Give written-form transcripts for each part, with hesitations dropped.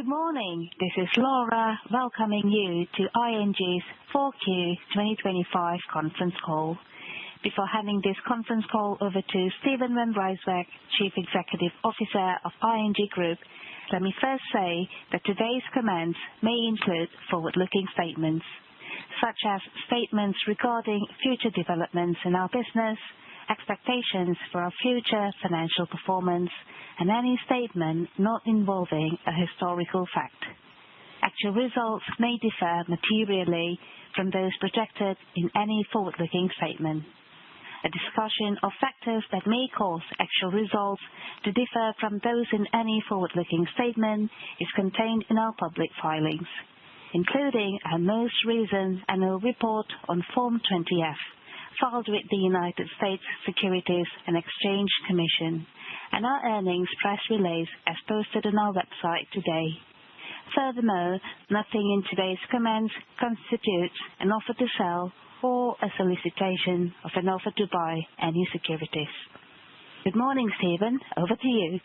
Good morning. This is Laura welcoming you to ING's 4Q 2025 conference call. Before handing this conference call over to Steven van Rijswijk, Chief Executive Officer of ING Groep, let me first say that today's comments may include forward-looking statements, such as statements regarding future developments in our business, expectations for our future financial performance, and any statement not involving a historical fact. Actual results may differ materially from those projected in any forward-looking statement. A discussion of factors that may cause actual results to differ from those in any forward-looking statement is contained in our public filings, including our most recent annual report on Form 20-F, filed with the United States Securities and Exchange Commission, and our earnings press release as posted on our website today. Furthermore, nothing in today's comments constitutes an offer to sell or a solicitation of an offer to buy any securities. Good morning, Steven. Over to you.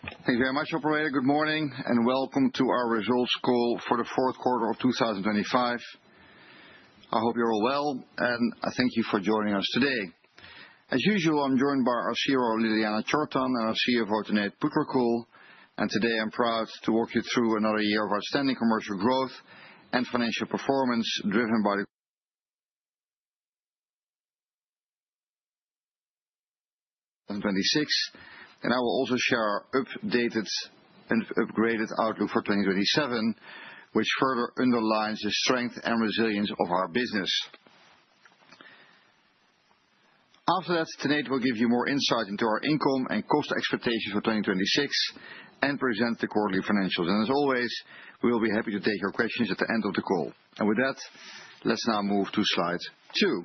Thank you very much, operator. Good morning and welcome to our results call for the fourth quarter of 2025. I hope you're all well, and I thank you for joining us today. As usual, I'm joined by our CRO, Liliana Chortan, and our CFO, Tanate Phutrakul, and today I'm proud to walk you through another year of outstanding commercial growth and financial performance driven by the 2026, and I will also share our updated and upgraded outlook for 2027, which further underlines the strength and resilience of our business. After that, Tanate will give you more insight into our income and cost expectations for 2026 and present the quarterly financials. And as always, we will be happy to take your questions at the end of the call. And with that, let's now move to slide 2.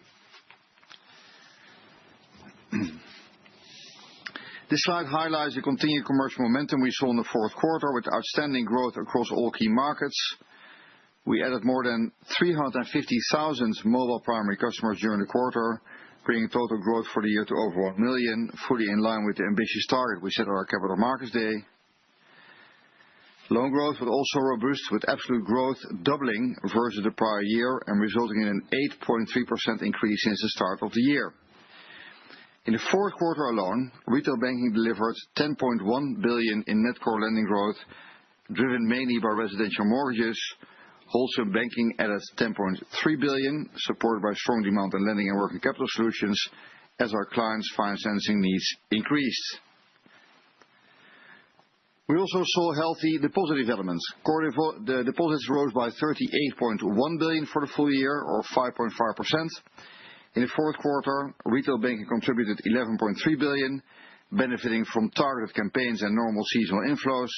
This slide highlights the continued commercial momentum we saw in the fourth quarter with outstanding growth across all key markets. We added more than 350,000 mobile primary customers during the quarter, bringing total growth for the year to over 1 million, fully in line with the ambitious target we set at our Capital Markets Day. Loan growth was also robust, with absolute growth doubling versus the prior year and resulting in an 8.3% increase since the start of the year. In the fourth quarter alone, retail banking delivered 10.1 billion in net core lending growth, driven mainly by residential mortgages. Wholesale banking added 10.3 billion, supported by strong demand in lending and working capital solutions as our clients' financing needs increased. We also saw healthy deposit developments. The deposits rose by 38.1 billion for the full year, or 5.5%. In the fourth quarter, retail banking contributed 11.3 billion, benefiting from targeted campaigns and normal seasonal inflows,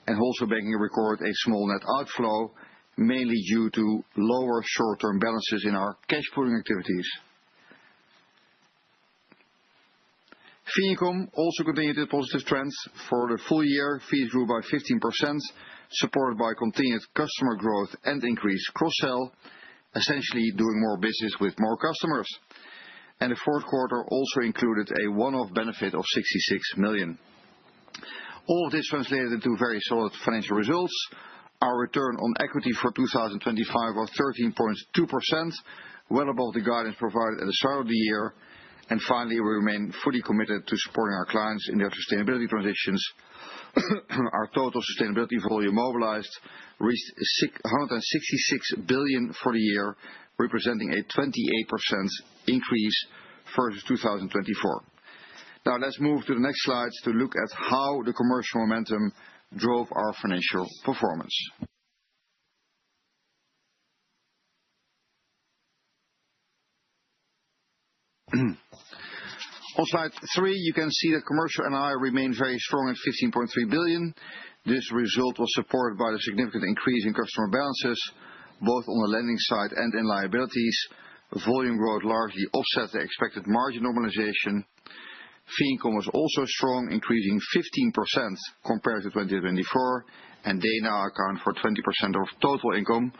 and wholesale banking recorded a small net outflow, mainly due to lower short-term balances in our cash pooling activities. Fee income also continued the positive trends. For the full year, fees grew by 15%, supported by continued customer growth and increased cross-sell, essentially doing more business with more customers. And the fourth quarter also included a one-off benefit of 66 million. All of this translated into very solid financial results. Our return on equity for 2025 was 13.2%, well above the guidance provided at the start of the year. And finally, we remain fully committed to supporting our clients in their sustainability transitions. Our total sustainability volume mobilized reached 166 billion for the year, representing a 28% increase versus 2024. Now let's move to the next slides to look at how the commercial momentum drove our financial performance. On slide 3, you can see that commercial NII remained very strong at 15.3 billion. This result was supported by the significant increase in customer balances, both on the lending side and in liabilities. Volume growth largely offset the expected margin normalization. Fee income was also strong, increasing 15% compared to 2024, and they now account for 20% of total income.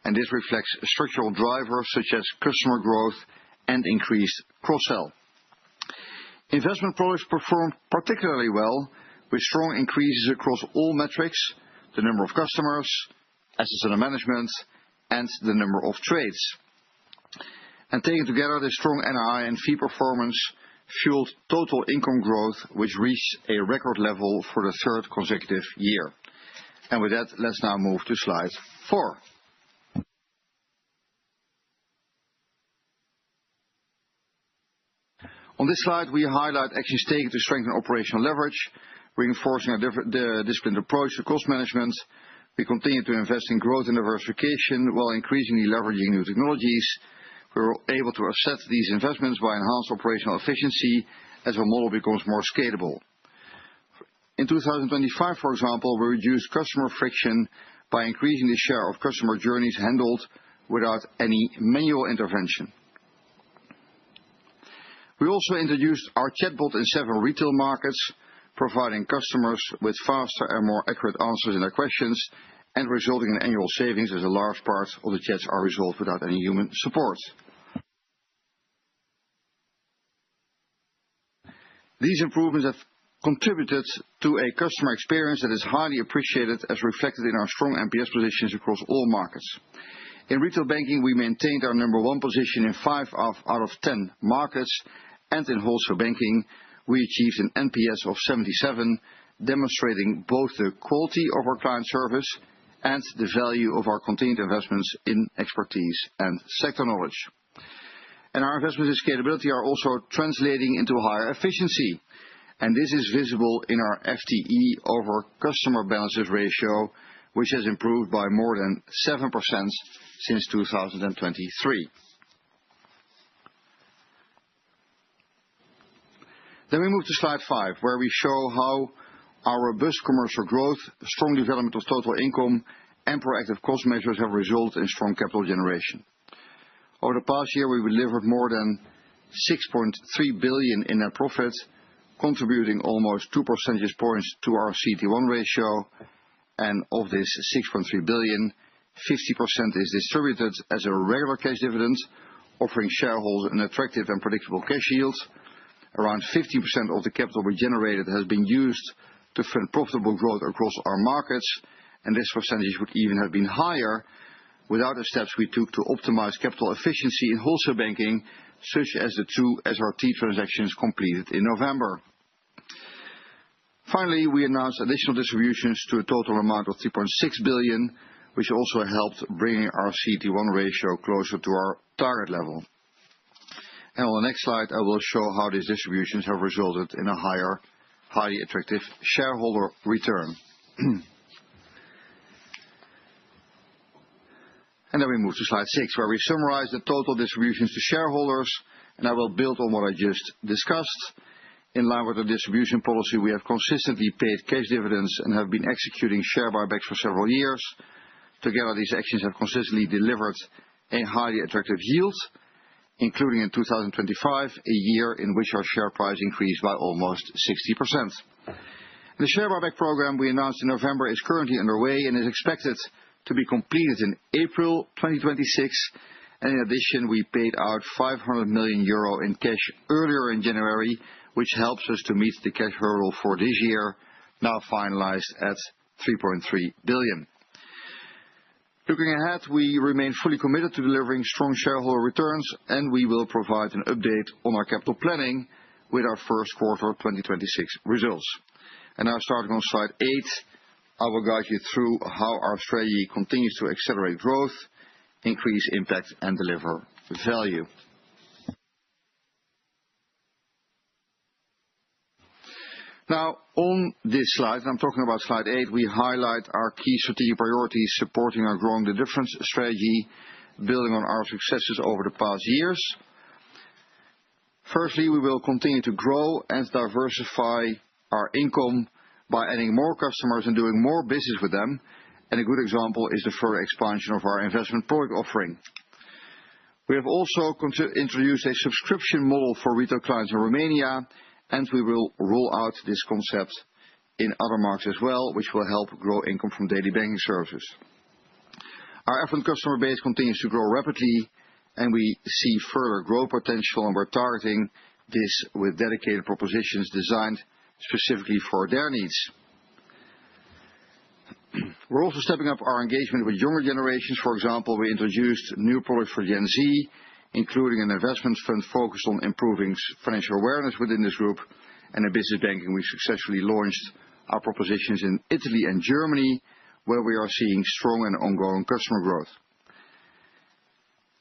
And this reflects structural drivers such as customer growth and increased cross-sell. Investment products performed particularly well, with strong increases across all metrics, the number of customers, assets under management, and the number of trades. And taken together, the strong NII and fee performance fueled total income growth, which reached a record level for the third consecutive year. And with that, let's now move to slide 4. On this slide, we highlight actions taken to strengthen operational leverage, reinforcing the disciplined approach to cost management. We continue to invest in growth and diversification while increasingly leveraging new technologies. We were able to offset these investments by enhanced operational efficiency as our model becomes more scalable. In 2025, for example, we reduced customer friction by increasing the share of customer journeys handled without any manual intervention. We also introduced our chatbot in 7 retail markets, providing customers with faster and more accurate answers in their questions and resulting in annual savings as a large part of the chats are resolved without any human support. These improvements have contributed to a customer experience that is highly appreciated as reflected in our strong NPS positions across all markets. In retail banking, we maintained our number 1 position in 5 out of 10 markets, and in wholesale banking, we achieved an NPS of 77, demonstrating both the quality of our client service and the value of our continued investments in expertise and sector knowledge. And our investments in scalability are also translating into higher efficiency, and this is visible in our FTE over customer balances ratio, which has improved by more than 7% since 2023. Then we move to slide 5, where we show how our robust commercial growth, strong development of total income, and proactive cost measures have resulted in strong capital generation. Over the past year, we delivered more than 6.3 billion in net profit, contributing almost 2 percentage points to our CET1 ratio, and of this 6.3 billion, 50% is distributed as a regular cash dividend, offering shareholders an attractive and predictable cash yield. Around 50% of the capital we generated has been used to fund profitable growth across our markets, and this percentage would even have been higher without the steps we took to optimize capital efficiency in wholesale banking, such as the 2 SRT transactions completed in November. Finally, we announced additional distributions to a total amount of 3.6 billion, which also helped bringing our CET1 ratio closer to our target level. And on the next slide, I will show how these distributions have resulted in a higher, highly attractive shareholder return. And then we move to slide 6, where we summarize the total distributions to shareholders, and I will build on what I just discussed. In line with the distribution policy, we have consistently paid cash dividends and have been executing share buybacks for several years. Together, these actions have consistently delivered a highly attractive yield, including in 2025, a year in which our share price increased by almost 60%. The share buyback program we announced in November is currently underway and is expected to be completed in April 2026. And in addition, we paid out 500 million euro in cash earlier in January, which helps us to meet the cash hurdle for this year, now finalized at 3.3 billion. Looking ahead, we remain fully committed to delivering strong shareholder returns, and we will provide an update on our capital planning with our first quarter 2026 results. And now starting on slide 8, I will guide you through how our strategy continues to accelerate growth, increase impact, and deliver value. Now, on this slide, and I'm talking about slide 8, we highlight our key strategic priorities supporting our Growing the Difference strategy, building on our successes over the past years. Firstly, we will continue to grow and diversify our income by adding more customers and doing more business with them. And a good example is the further expansion of our investment product offering. We have also introduced a subscription model for retail clients in Romania, and we will roll out this concept in other markets as well, which will help grow income from daily banking services. Our affluent customer base continues to grow rapidly, and we see further growth potential, and we're targeting this with dedicated propositions designed specifically for their needs. We're also stepping up our engagement with younger generations. For example, we introduced new products for Gen Z, including an investment fund focused on improving financial awareness within this group. And in business banking, we successfully launched our propositions in Italy and Germany, where we are seeing strong and ongoing customer growth.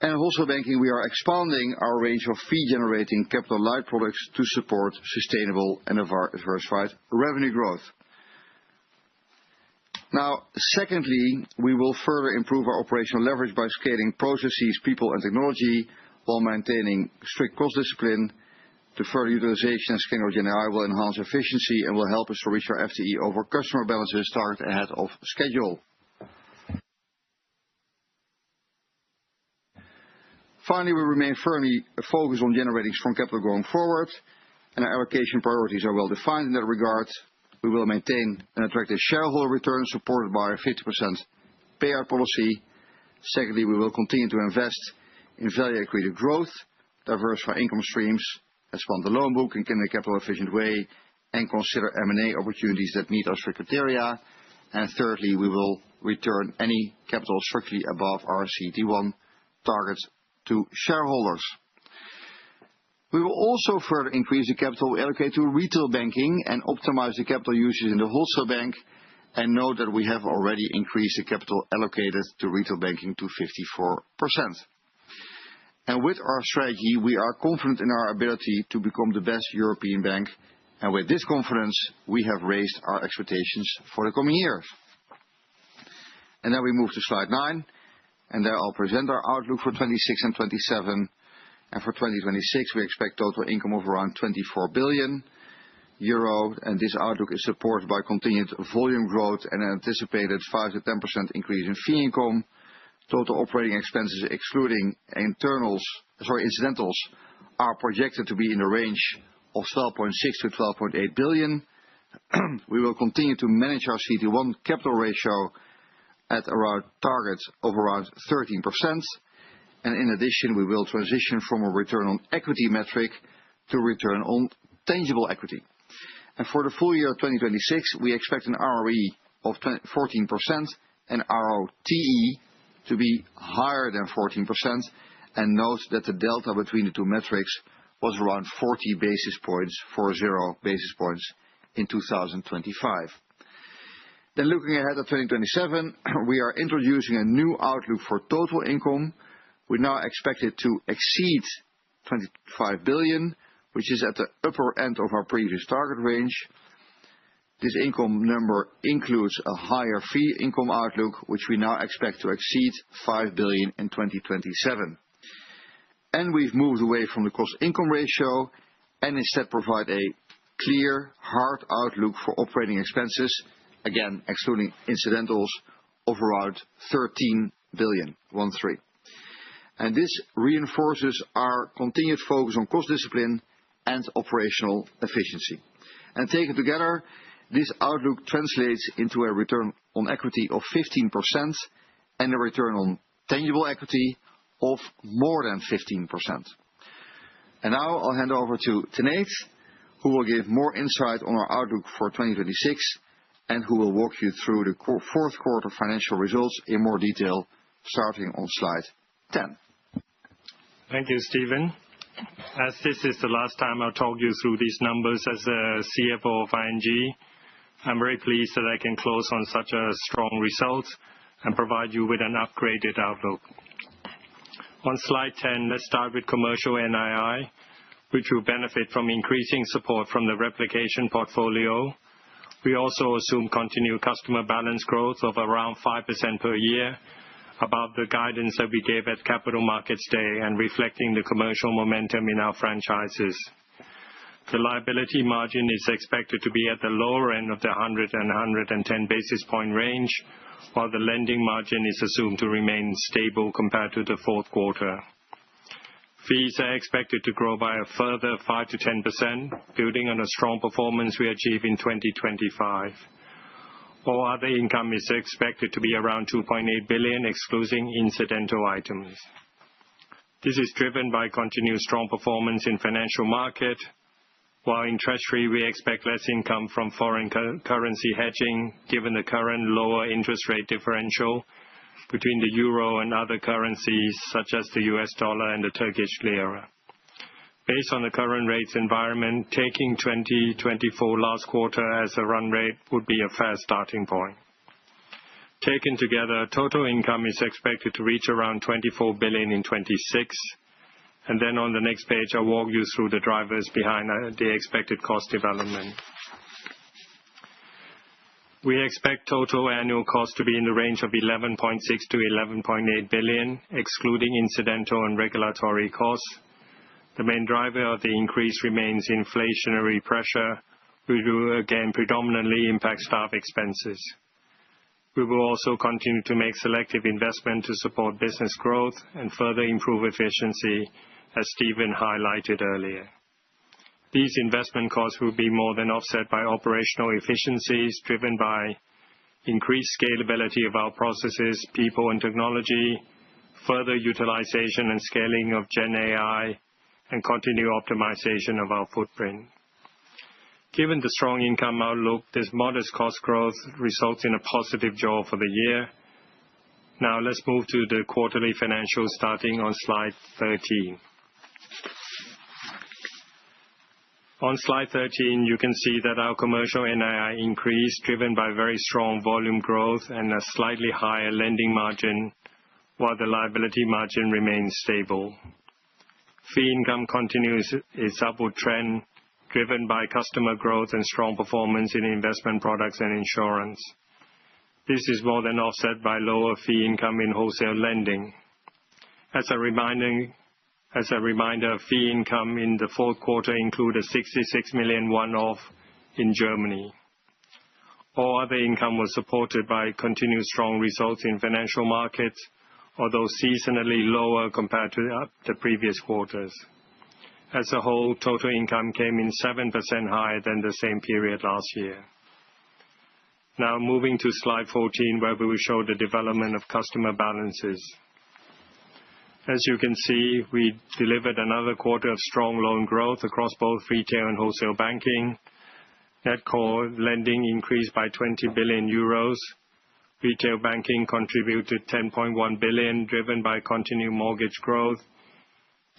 And in wholesale banking, we are expanding our range of fee-generating capital-light products to support sustainable and diversified revenue growth. Now, secondly, we will further improve our operational leverage by scaling processes, people, and technology while maintaining strict cost discipline. The further utilization and scaling of GenAI will enhance efficiency and will help us to reach our FTE over customer balances target ahead of schedule. Finally, we remain firmly focused on generating strong capital going forward, and our allocation priorities are well defined in that regard. We will maintain an attractive shareholder return supported by a 50% payout policy. Secondly, we will continue to invest in value-accretive growth, diversify income streams, expand the loan book in a capital-efficient way, and consider M&A opportunities that meet our strict criteria. And thirdly, we will return any capital strictly above our CET1 targets to shareholders. We will also further increase the capital we allocate to retail banking and optimize the capital usage in the wholesale bank. And note that we have already increased the capital allocated to retail banking to 54%. And with our strategy, we are confident in our ability to become the best European bank. And with this confidence, we have raised our expectations for the coming years. And then we move to slide 9. And there I'll present our outlook for 26 and 27. And for 2026, we expect total income of around 24 billion euro. And this outlook is supported by continued volume growth and an anticipated 5 to 10% increase in fee income. Total operating expenses, excluding incidentals, are projected to be in the range of 12.6 to 12.8 billion. We will continue to manage our CET1 capital ratio at around targets of around 13%. And in addition, we will transition from a return on equity metric to return on tangible equity. And for the full year of 2026, we expect an ROE of 14% and ROTE to be higher than 14%. And note that the delta between the two metrics was around 40 basis points, 40 basis points in 2025. Then looking ahead at 2027, we are introducing a new outlook for total income. We now expect it to exceed 25 billion, which is at the upper end of our previous target range. This income number includes a higher fee income outlook, which we now expect to exceed 5 billion in 2027. And we've moved away from the cost-income ratio and instead provide a clear, hard outlook for operating expenses, again, excluding incidentals, of around 13 billion, 13. And this reinforces our continued focus on cost discipline and operational efficiency. And taken together, this outlook translates into a return on equity of 15% and a return on tangible equity of more than 15%. And now I'll hand over to Tanate, who will give more insight on our outlook for 2026 and who will walk you through the fourth quarter financial results in more detail, starting on slide 10. Thank you, Steven. As this is the last time I'll talk you through these numbers as the CFO of ING, I'm very pleased that I can close on such a strong result and provide you with an upgraded outlook. On slide 10, let's start with commercial NII, which will benefit from increasing support from the replication portfolio. We also assume continued customer balance growth of around 5% per year, above the guidance that we gave at Capital Markets Day and reflecting the commercial momentum in our franchises. The liability margin is expected to be at the lower end of the 100 and 110 basis point range, while the lending margin is assumed to remain stable compared to the fourth quarter. Fees are expected to grow by a further 5 to 10%, building on a strong performance we achieved in 2025. All other income is expected to be around 2.8 billion, excluding incidental items. This is driven by continued strong performance in financial market, while in treasury we expect less income from foreign currency hedging given the current lower interest rate differential between the euro and other currencies such as the US dollar and the Turkish lira. Based on the current rates environment, taking 2024 last quarter as a run rate would be a fair starting point. Taken together, total income is expected to reach around 24 billion in 26, and then on the next page I'll walk you through the drivers behind the expected cost development. We expect total annual cost to be in the range of 11.6 to 11.8 billion, excluding incidental and regulatory costs. The main driver of the increase remains inflationary pressure, which will again predominantly impact staff expenses. We will also continue to make selective investment to support business growth and further improve efficiency, as Stephen highlighted earlier. These investment costs will be more than offset by operational efficiencies driven by increased scalability of our processes, people and technology, further utilization and scaling of Gen AI, and continued optimization of our footprint. Given the strong income outlook, this modest cost growth results in a positive jaw for the year. Now let's move to the quarterly financials starting on slide 13. On slide 13, you can see that our commercial NII increased, driven by very strong volume growth and a slightly higher lending margin, while the liability margin remains stable. Fee income continues its upward trend, driven by customer growth and strong performance in investment products and insurance. This is more than offset by lower fee income in wholesale lending. As a reminder, fee income in the fourth quarter included 66 million one-off in Germany. All other income was supported by continued strong results in financial markets, although seasonally lower compared to the previous quarters. As a whole, total income came in 7% higher than the same period last year. Now moving to slide 14, where we will show the development of customer balances. As you can see, we delivered another quarter of strong loan growth across both retail and wholesale banking. Net core lending increased by 20 billion euros. Retail banking contributed 10.1 billion, driven by continued mortgage growth,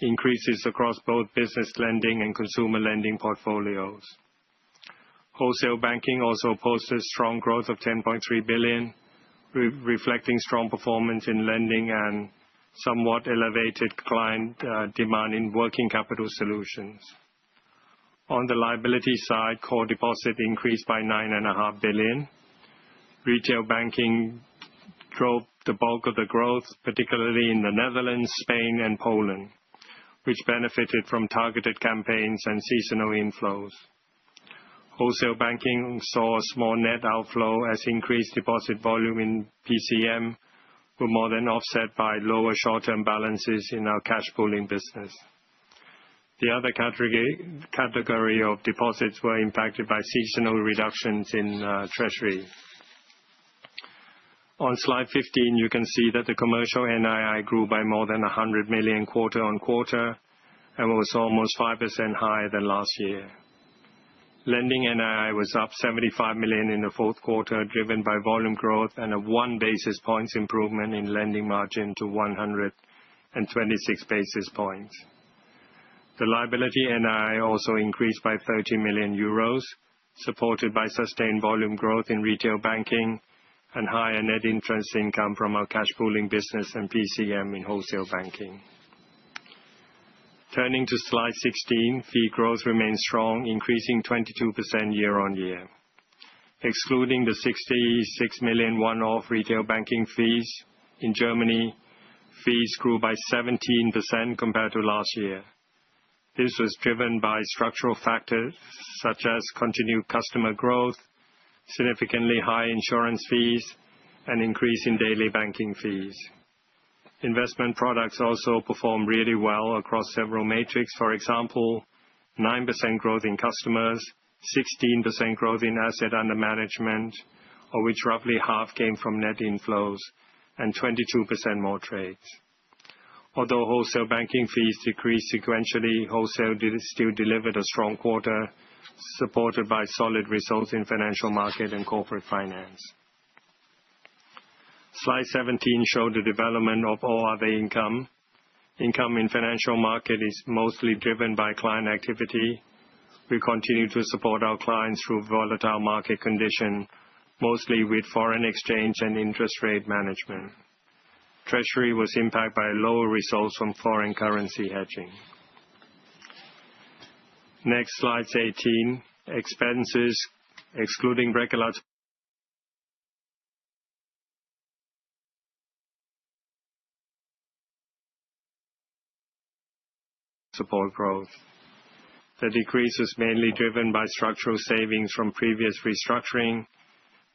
increases across both business lending and consumer lending portfolios. Wholesale banking also posted strong growth of 10.3 billion, reflecting strong performance in lending and somewhat elevated client demand in working capital solutions. On the liability side, core deposit increased by 9.5 billion. Retail banking drove the bulk of the growth, particularly in the Netherlands, Spain, and Poland, which benefited from targeted campaigns and seasonal inflows. Wholesale banking saw a small net outflow as increased deposit volume in PCM were more than offset by lower short-term balances in our cash pooling business. The other category of deposits were impacted by seasonal reductions in treasury. On slide 15, you can see that the commercial NII grew by more than 100 million quarter on quarter and was almost 5% higher than last year. Lending NII was up 75 million in the fourth quarter, driven by volume growth and a 1 basis points improvement in lending margin to 126 basis points. The liability NII also increased by 30 million euros, supported by sustained volume growth in retail banking and higher net interest income from our cash pooling business and PCM in wholesale banking. Turning to slide 16, fee growth remains strong, increasing 22% year on year. Excluding the 66 million one-off retail banking fees in Germany, fees grew by 17% compared to last year. This was driven by structural factors such as continued customer growth, significantly high insurance fees, and increase in daily banking fees. Investment products also performed really well across several metrics. For example, 9% growth in customers, 16% growth in asset under management, of which roughly half came from net inflows, and 22% more trades. Although wholesale banking fees decreased sequentially, wholesale still delivered a strong quarter, supported by solid results in financial market and corporate finance. Slide 17 showed the development of all other income. Income in financial market is mostly driven by client activity. We continue to support our clients through volatile market conditions, mostly with foreign exchange and interest rate management. Treasury was impacted by lower results from foreign currency hedging. Next, slide 18. Expenses, excluding regulatory support growth. The decrease was mainly driven by structural savings from previous restructuring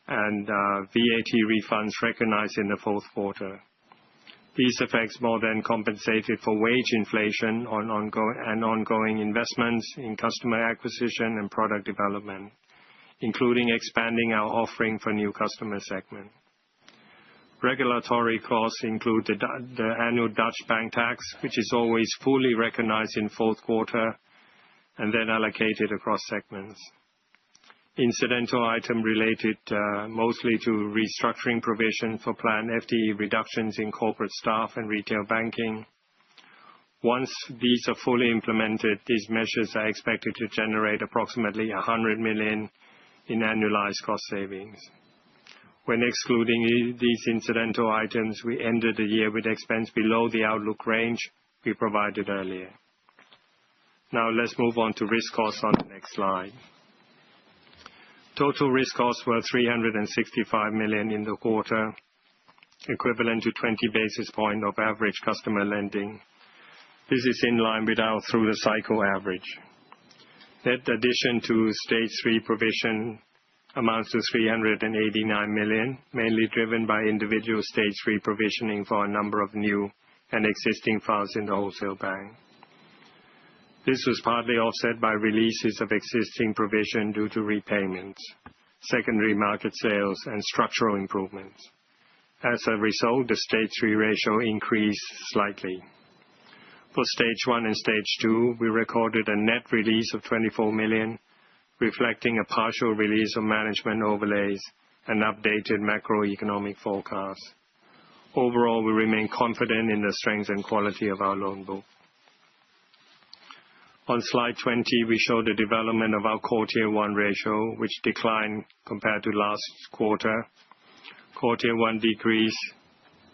and VAT refunds recognized in the fourth quarter. These effects more than compensated for wage inflation and ongoing investments in customer acquisition and product development, including expanding our offering for new customer segments. Regulatory costs include the annual Dutch bank tax, which is always fully recognized in fourth quarter and then allocated across segments. Incidental item related mostly to restructuring provision for planned FTE reductions in corporate staff and retail banking. Once these are fully implemented, these measures are expected to generate approximately 100 million in annualized cost savings. When excluding these incidental items, we ended the year with expense below the outlook range we provided earlier. Now let's move on to risk costs on the next slide. Total risk costs were 365 million in the quarter, equivalent to 20 basis points of average customer lending. This is in line with our through-the-cycle average. Net addition to Stage 3 provision amounts to 389 million, mainly driven by individual Stage 3 provisioning for a number of new and existing files in the wholesale bank. This was partly offset by releases of existing provision due to repayments, secondary market sales, and structural improvements. As a result, the Stage 3 ratio increased slightly. For Stage 1 and Stage 2, we recorded a net release of 24 million, reflecting a partial release of management overlays and updated macroeconomic forecasts. Overall, we remain confident in the strength and quality of our loan book. On slide 20, we show the development of our Core Tier 1 ratio, which declined compared to last quarter. Core Tier 1 decreased,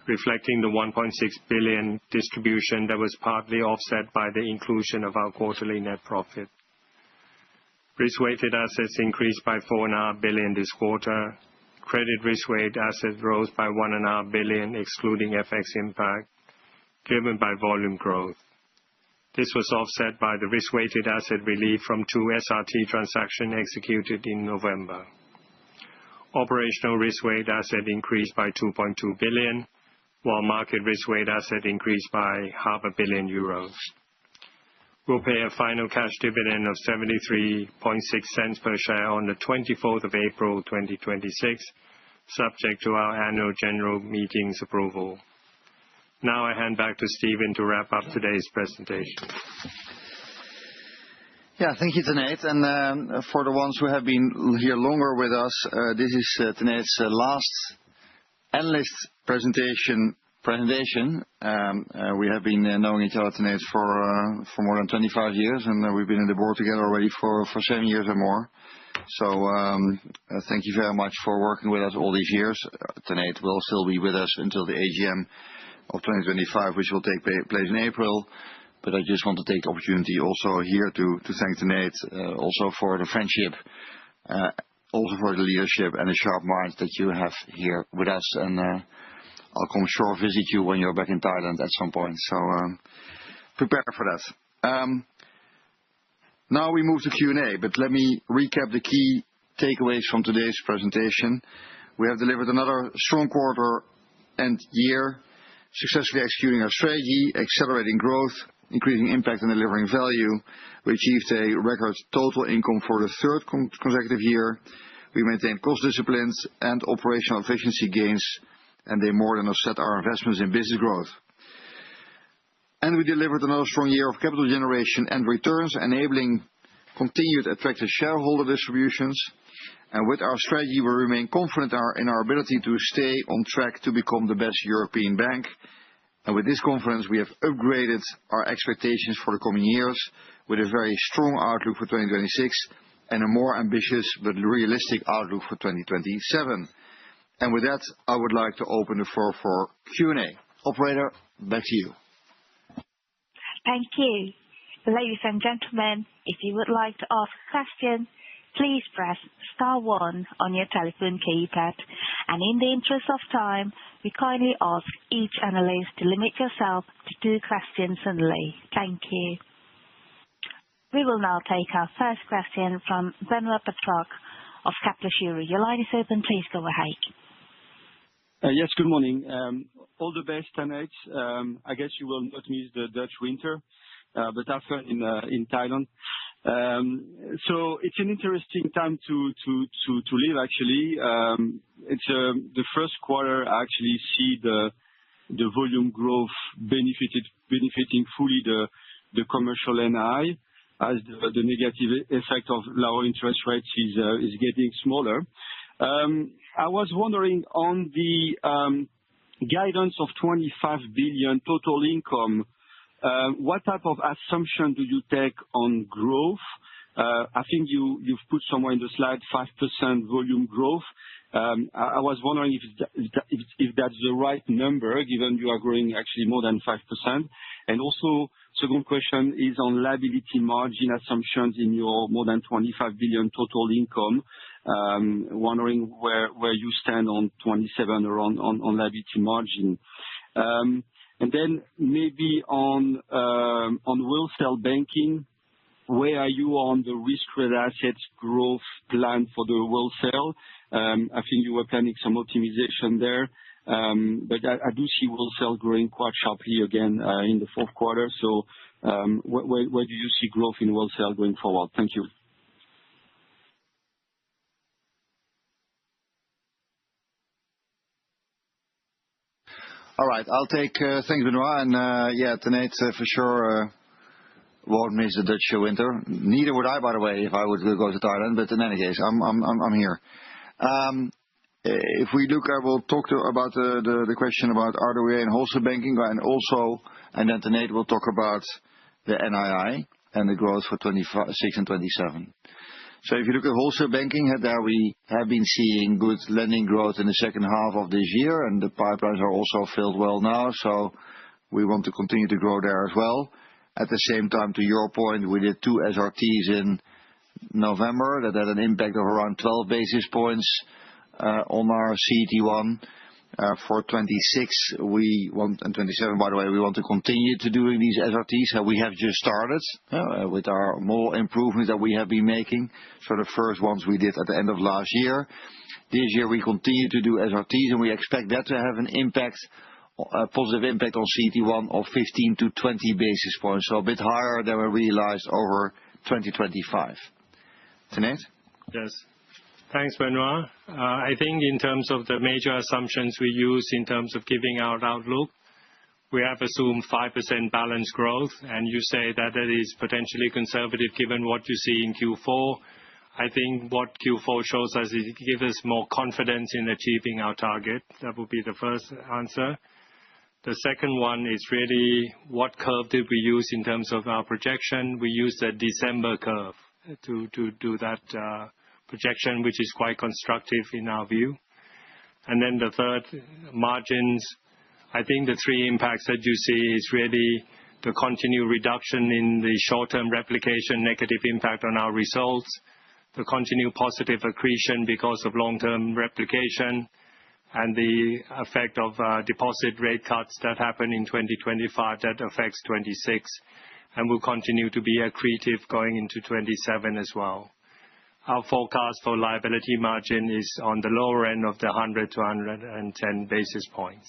reflecting the 1.6 billion distribution that was partly offset by the inclusion of our quarterly net profit. Risk-weighted assets increased by 4.5 billion this quarter. Credit risk-weighted assets rose by 1.5 billion, excluding FX impact, driven by volume growth. This was offset by the risk-weighted asset relief from 2 SRT transactions executed in November. Operational risk-weighted asset increased by 2.2 billion, while market risk-weighted asset increased by €500 million. We'll pay a final cash dividend of 73.6 per share on the 24th of April 2026, subject to our annual general meeting's approval. Now I hand back to Steven to wrap up today's presentation. Yeah, thank you, Tanate. And for the ones who have been here longer with us, this is Tanate's last analyst presentation. We have been knowing each other, Tanate, for more than 25 years, and we've been in the board together already for 7 years or more. So thank you very much for working with us all these years. Tanate will still be with us until the AGM of 2025, which will take place in April. But I just want to take the opportunity also here to thank Tanate, also for the friendship, also for the leadership and the sharp mind that you have here with us. And I'll come sure visit you when you're back in Thailand at some point. So prepare for that. Now we move to Q&A, but let me recap the key takeaways from today's presentation. We have delivered another strong quarter and year, successfully executing our strategy, accelerating growth, increasing impact and delivering value. We achieved a record total income for the third consecutive year. We maintained cost disciplines and operational efficiency gains, and they more than offset our investments in business growth. We delivered another strong year of capital generation and returns, enabling continued attractive shareholder distributions. With our strategy, we remain confident in our ability to stay on track to become the best European bank. With this confidence, we have upgraded our expectations for the coming years with a very strong outlook for 2026 and a more ambitious but realistic outlook for 2027. With that, I would like to open the floor for Q&A. Operator, back to you. Thank you. Ladies and gentlemen, if you would like to ask a question, please press star one on your telephone keypad. In the interest of time, we kindly ask each analyst to limit yourself to 2 questions only. Thank you. We will now take our first question from Benoît Pétrarque of Kepler Cheuvreux. Your line is open. Please go ahead. Yes, good morning. All the best, Tanate. I guess you will not miss the Dutch winter, but after in Thailand. So it's an interesting time to live, actually. It's the first quarter I actually see the volume growth benefiting fully the commercial NII, as the negative effect of lower interest rates is getting smaller. I was wondering on the guidance of 25 billion total income, what type of assumption do you take on growth? I think you've put somewhere in the slide 5% volume growth. I was wondering if that's the right number, given you are growing actually more than 5%. And also, second question is on liability margin assumptions in your more than 25 billion total income. Wondering where you stand on 27 or on liability margin. And then maybe on wholesale banking, where are you on the risk-weighted assets growth plan for the wholesale? I think you were planning some optimization there, but I do see wholesale growing quite sharply again in the fourth quarter. So where do you see growth in wholesale going forward? Thank you. All right, I'll take thanks, Benoît. And yeah, Tanate for sure won't miss the Dutch winter. Neither would I, by the way, if I would go to Thailand. But in any case, I'm here. If we look, I will talk about the question about RWA and wholesale banking, and then Tanate will talk about the NII and the growth for 26 and 27. So if you look at wholesale banking, there we have been seeing good lending growth in the second half of this year, and the pipelines are also filled well now. So we want to continue to grow there as well. At the same time, to your point, we did 2 SRTs in November that had an impact of around 12 basis points on our CET1. For 26, we want, and 27, by the way, we want to continue to doing these SRTs. We have just started with our more improvements that we have been making. So the first ones we did at the end of last year. This year we continue to do SRTs, and we expect that to have an impact, a positive impact on CET1 of 15 to 20 basis points. So a bit higher than we realized over 2025. Tanate? Yes. Thanks, Benoît. I think in terms of the major assumptions we use in terms of giving our outlook, we have assumed 5% balance growth, and you say that is potentially conservative given what you see in Q4. I think what Q4 shows us is it gives us more confidence in achieving our target. That would be the first answer. The second one is really what curve did we use in terms of our projection? We used a December curve to do that projection, which is quite constructive in our view. And then the third, margins. I think the 3 impacts that you see is really the continued reduction in the short-term replication negative impact on our results, the continued positive accretion because of long-term replication, and the effect of deposit rate cuts that happen in 2025 that affects 26, and will continue to be accretive going into 27 as well. Our forecast for liability margin is on the lower end of the 100 to 110 basis points.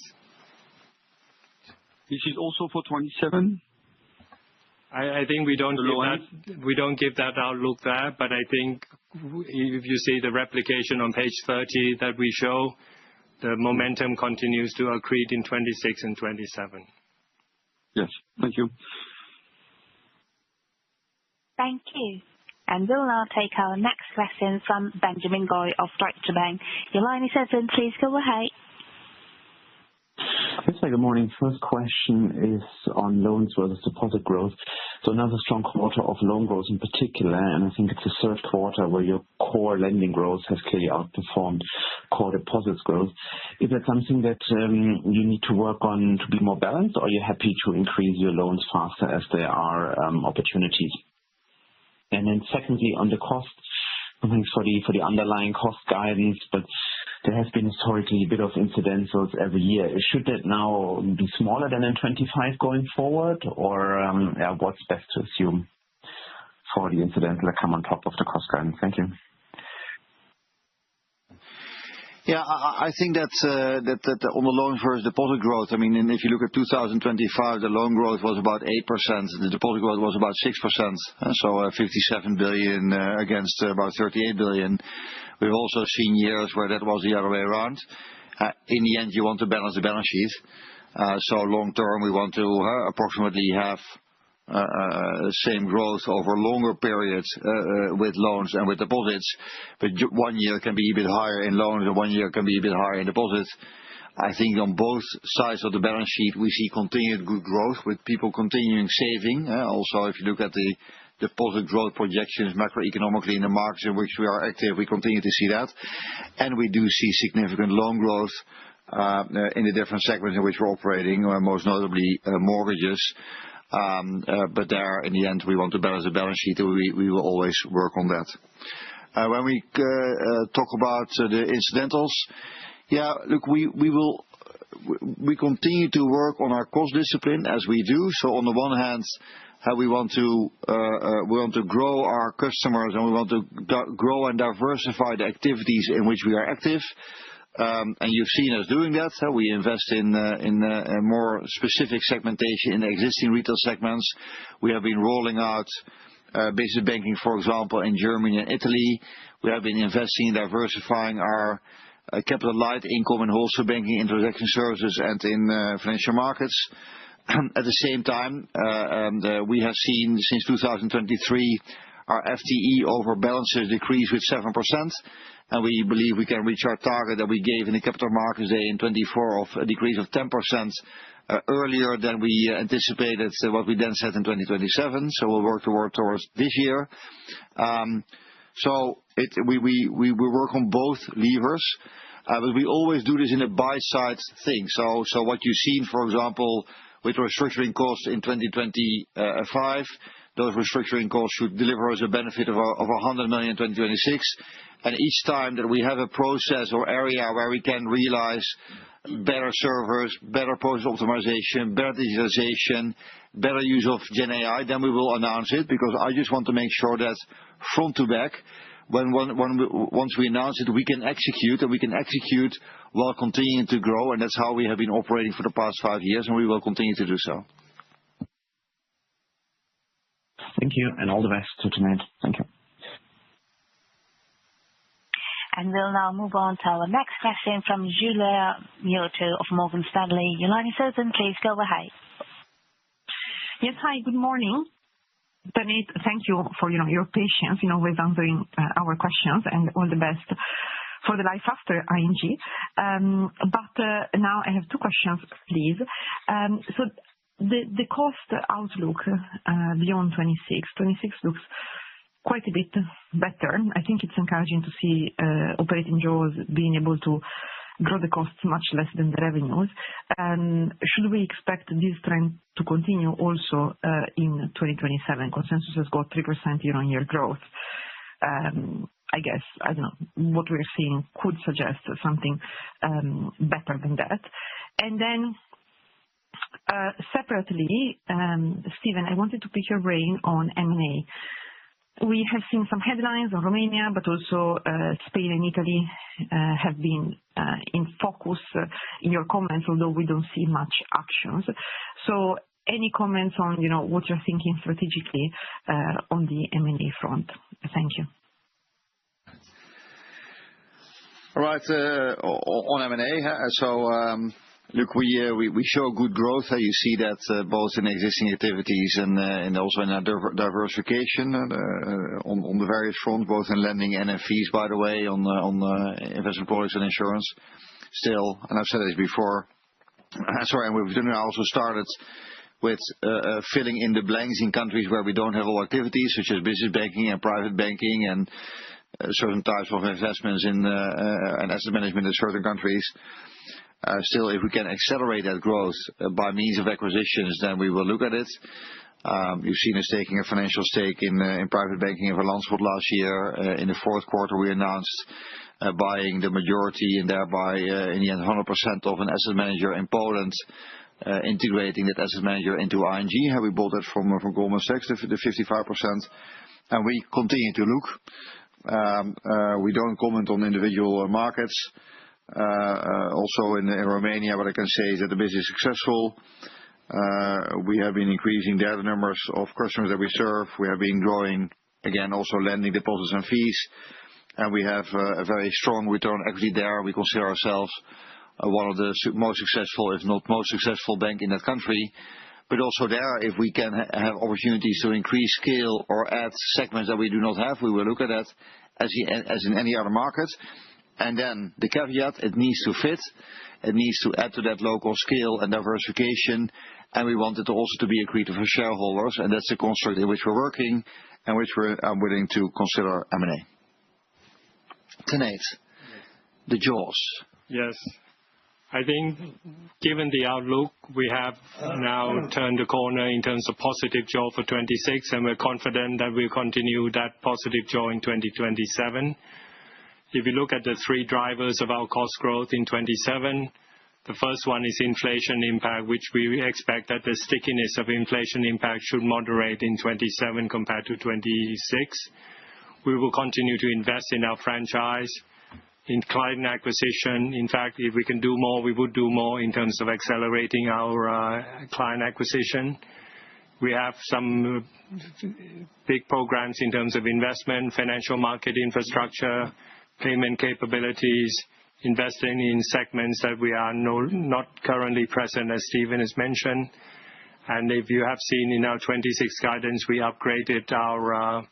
This is also for 27? I think we don't give that outlook there, but I think if you see the replication on page 30 that we show, the momentum continues to accrete in 26 and 27. Yes. Thank you. Thank you. And we'll now take our next question from Benjamin Goy of Deutsche Bank. Your line is open. Please go ahead. Yes, good morning. First question is on loans versus deposit growth. So another strong quarter of loan growth in particular, and I think it's the third quarter where your core lending growth has clearly outperformed core deposits growth. Is that something that you need to work on to be more balanced, or are you happy to increase your loans faster as there are opportunities? And then secondly, on the cost, thanks for the underlying cost guidance, but there has been historically a bit of incidentals every year. Should that now be smaller than in 25 going forward, or what's best to assume for the incidental that come on top of the cost guidance? Thank you. Yeah, I think that on the loan versus deposit growth, I mean, if you look at 2025, the loan growth was about 8%, the deposit growth was about 6%, so 57 billion against about 38 billion. We've also seen years where that was the other way around. In the end, you want to balance the balance sheet. So long term, we want to approximately have same growth over longer periods with loans and with deposits. But 1 year can be a bit higher in loans and 1 year can be a bit higher in deposits. I think on both sides of the balance sheet, we see continued good growth with people continuing saving. Also, if you look at the deposit growth projections macroeconomically in the markets in which we are active, we continue to see that. And we do see significant loan growth in the different segments in which we're operating, most notably mortgages. But there, in the end, we want to balance the balance sheet, and we will always work on that. When we talk about the incidentals, yeah, look, we continue to work on our cost discipline as we do. So on the one hand, we want to grow our customers, and we want to grow and diversify the activities in which we are active. And you've seen us doing that. We invest in a more specific segmentation in the existing retail segments. We have been rolling out business banking, for example, in Germany and Italy. We have been investing in diversifying our capital light income and wholesale banking, in transaction services, and in financial markets. At the same time, we have seen since 2023 our FTE over balances decrease with 7%. And we believe we can reach our target that we gave in the Capital Markets Day in 2024 of a decrease of 10% earlier than we anticipated, what we then said in 2027. So we'll work towards this year. So we work on both levers, but we always do this in a bite-sized thing. So what you've seen, for example, with restructuring costs in 2025, those restructuring costs should deliver us a benefit of 100 million in 2026. And each time that we have a process or area where we can realize better servers, better process optimization, better digitalization, better use of Gen AI, then we will announce it, because I just want to make sure that front to back, once we announce it, we can execute, and we can execute while continuing to grow. And that's how we have been operating for the past 5 years, and we will continue to do so. Thank you, and all the best to Tanate. Thank you. And we'll now move on to our next question from Giulia Miotto of Morgan Stanley. Your line is open. Please go ahead. Yes, hi, good morning. Tanate, thank you for your patience in always answering our questions, and all the best for the life after ING. But now I have 2 questions, please. So the cost outlook beyond 26 looks quite a bit better. I think it's encouraging to see operating jaws being able to grow the costs much less than the revenues. Should we expect this trend to continue also in 2027? Consensus has got 3% year-on-year growth. I guess, I don't know, what we're seeing could suggest something better than that. And then separately, Steven, I wanted to pick your brain on M&A. We have seen some headlines on Romania, but also Spain and Italy have been in focus in your comments, although we don't see much actions. So any comments on what you're thinking strategically on the M&A front? Thank you. All right, on M&A, so Look, we show good growth. You see that both in existing activities and also in our diversification on the various fronts, both in lending and in fees, by the way, on investment products and insurance. Still, and I've said this before, sorry, and we've also started with filling in the blanks in countries where we don't have all activities, such as business banking and private banking and certain types of investments in and asset management in certain countries. Still, if we can accelerate that growth by means of acquisitions, then we will look at it. You've seen us taking a financial stake in private banking of Landschot last year. In the fourth quarter, we announced buying the majority and thereby, in the end, 100% of an asset manager in Poland, integrating that asset manager into ING. We bought that from Goldman Sachs, the 55%. And we continue to look. We don't comment on individual markets. Also in Romania, what I can say is that the business is successful. We have been increasing the numbers of customers that we serve. We have been growing, again, also lending, deposits and fees. And we have a very strong return on equity there. We consider ourselves one of the most successful, if not most successful bank in that country. But also there, if we can have opportunities to increase scale or add segments that we do not have, we will look at that as in any other market. And then the caveat, it needs to fit. It needs to add to that local scale and diversification. And we want it also to be accretive for shareholders. And that's the construct in which we're working and which we're willing to consider M&A. Tanate, the jaws. Yes. I think given the outlook, we have now turned the corner in terms of positive jaw for 26, and we're confident that we'll continue that positive jaw in 2027. If you look at the three drivers of our cost growth in 27, the first one is inflation impact, which we expect that the stickiness of inflation impact should moderate in 27 compared to 26. We will continue to invest in our franchise, in client acquisition. In fact, if we can do more, we would do more in terms of accelerating our client acquisition. We have some big programs in terms of investment, financial market infrastructure, payment capabilities, investing in segments that we are not currently present, as Stephen has mentioned. And if you have seen in our 26 guidance, we upgraded our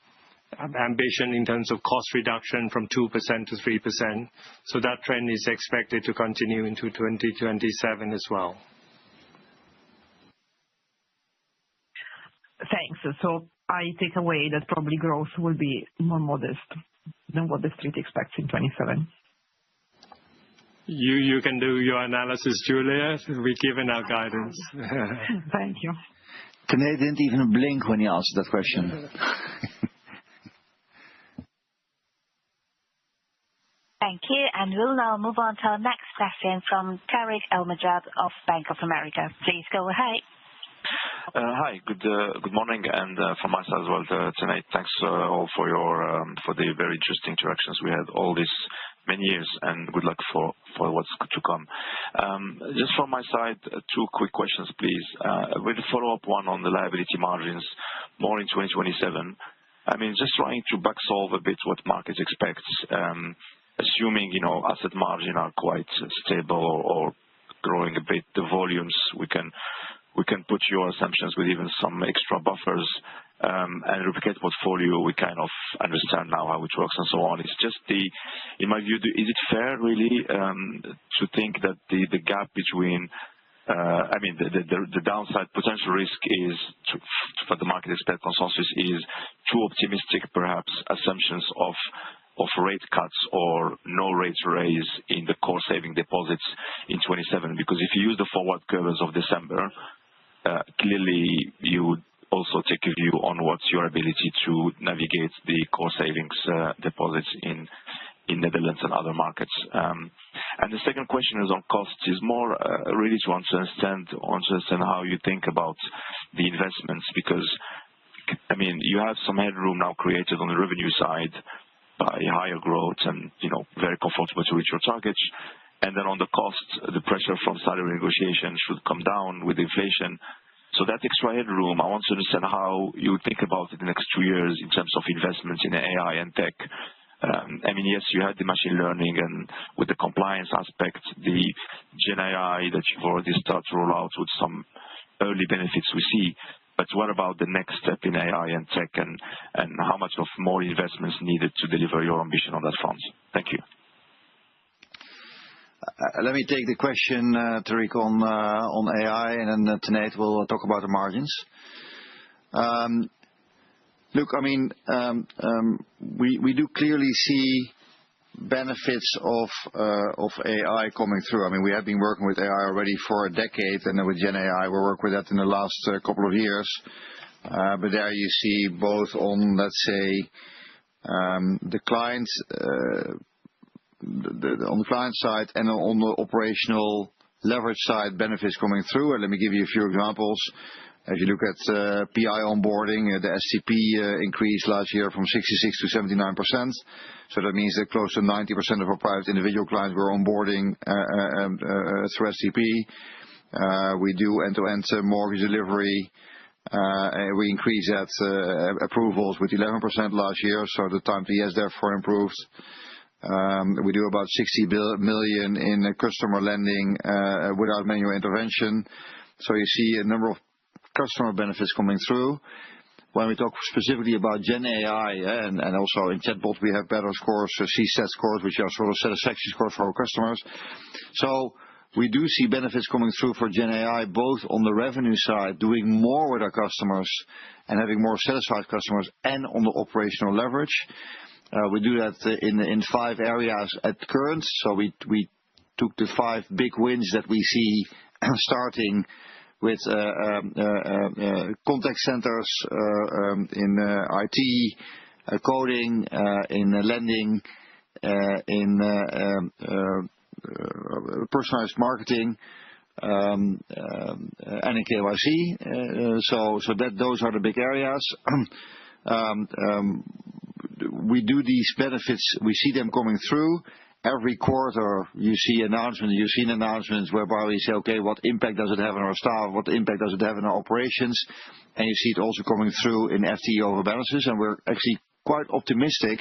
ambition in terms of cost reduction from 2% to 3%. So that trend is expected to continue into 2027 as well. Thanks. So I take away that probably growth will be more modest than what the street expects in 27. You can do your analysis, Julia. We've given our guidance. Thank you. Tanate didn't even blink when he answered that question. Thank you. And we'll now move on to our next question from Tarik El Mejjad of Bank of America. Please go ahead. Hi, good morning, and from my side as well, Tanate. Thanks all for the very interesting interactions we had all these many years, and good luck for what's to come. Just from my side, two quick questions, please. With a follow-up one on the liability margins, more in 2027. I mean, just trying to back solve a bit what markets expect, assuming asset margin are quite stable or growing a bit, the volumes we can put your assumptions with even some extra buffers, and replicate portfolio. We kind of understand now how it works and so on. It's just in my view, is it fair really to think that the gap between, the downside potential risk is for the market expect consensus is too optimistic, perhaps assumptions of rate cuts or no rate raise in the core saving deposits in 27, because if you use the forward curves of December, clearly you would also take a view on what's your ability to navigate the core savings deposits in Netherlands and other markets. And the second question is on costs, is more really to understand how you think about the investments, because you have some headroom now created on the revenue side by higher growth and very comfortable to reach your targets. And then on the cost, the pressure from salary negotiation should come down with inflation. So that extra headroom, I want to understand how you think about it in the next 2 years in terms of investments in AI and tech. I mean, yes, you had the machine learning and with the compliance aspect, the Gen AI that you've already started to roll out with some early benefits we see. But what about the next step in AI and tech, and how much of more investments needed to deliver your ambition on that front? Thank you. Let me take the question, Tariq, on AI, and then Tanate will talk about the margins. Look, I mean, we do clearly see benefits of AI coming through. I mean, we have been working with AI already for a decade, and then with Gen AI, we worked with that in the last couple of years. But there you see both on, let's say, the client on the client side and on the operational leverage side, benefits coming through. And let me give you a few examples. If you look at PI onboarding, the STP increased last year from 66 to 79%. So that means that close to 90% of our private individual clients were onboarding through STP. We do end-to-end mortgage delivery. We increased that approvals with 11% last year, so the time to yes therefore improved. We do about 60 million in customer lending without manual intervention. So you see a number of customer benefits coming through. When we talk specifically about Gen AI, and also in chatbot, we have better scores, CSAT scores, which are sort of satisfaction scores for our customers. So we do see benefits coming through for Gen AI, both on the revenue side, doing more with our customers and having more satisfied customers, and on the operational leverage. We do that in 5 areas at current. So we took the 5 big wins that we see starting with contact centers in IT, coding, in lending, in personalized marketing, and in KYC. So those are the big areas. We do these benefits. We see them coming through. Every quarter, you see announcements. You've seen announcements whereby we say, okay, what impact does it have on our staff? What impact does it have on our operations? And you see it also coming through in FTE overbalances. And we're actually quite optimistic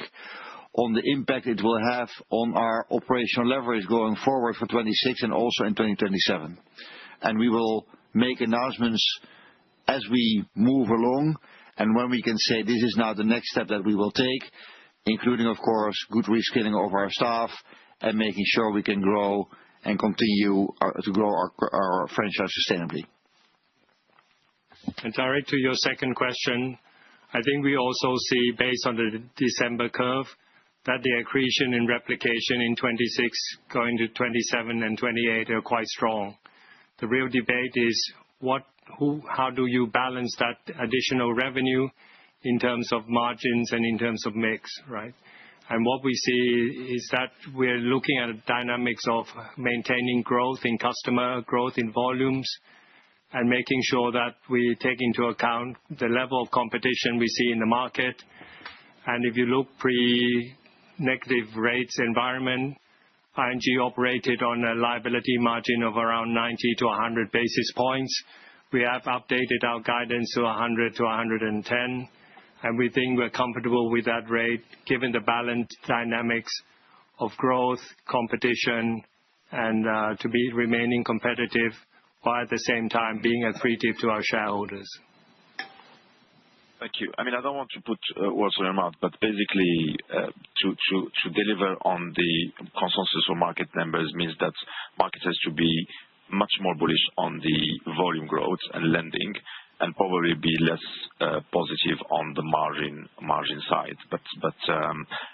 on the impact it will have on our operational leverage going forward for 26 and also in 2027. And we will make announcements as we move along, and when we can say this is now the next step that we will take, including, of course, good reskilling of our staff and making sure we can grow and continue to grow our franchise sustainably. And Tariq, to your second question, I think we also see, based on the December curve, that the accretion in replication in 26 going to 27 and 28 are quite strong. The real debate is how do you balance that additional revenue in terms of margins and in terms of mix, right? And what we see is that we're looking at dynamics of maintaining growth in customer, growth in volumes, and making sure that we take into account the level of competition we see in the market. And if you look pre-negative rates environment, ING operated on a liability margin of around 90 to 100 basis points. We have updated our guidance to 100 to 110. And we think we're comfortable with that rate, given the balanced dynamics of growth, competition, and to be remaining competitive, while at the same time being accretive to our shareholders. Thank you. I mean, I don't want to put words in your mouth, but basically, to deliver on the consensus for market numbers means that market has to be much more bullish on the volume growth and lending, and probably be less positive on the margin side. But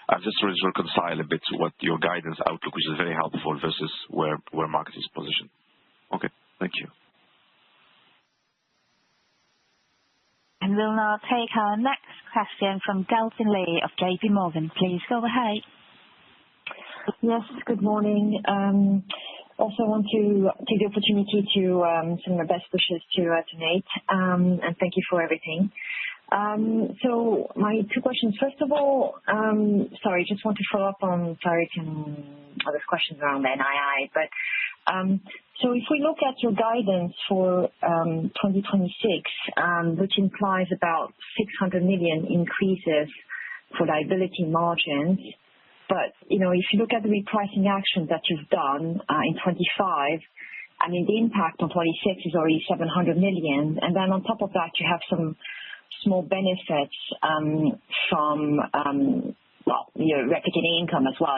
I've just tried to reconcile a bit to what your guidance outlook, which is very helpful, versus where market is positioned. Okay, thank you. And we'll now take our next question from Delphine Lee of JP Morgan. Please go ahead. Yes, good morning. Also want to take the opportunity to send my best wishes to Nate, and thank you for everything. So my 2 questions. First of all, sorry, just want to follow up on Tariq and other questions around the NII. But so if we look at your guidance for 2026, which implies about 600 million increases for liability margins, But, if you look at the repricing actions that you've done in 25, I mean, the impact on 26 is already 700 million. And then on top of that, you have some small benefits from, your replicating income as well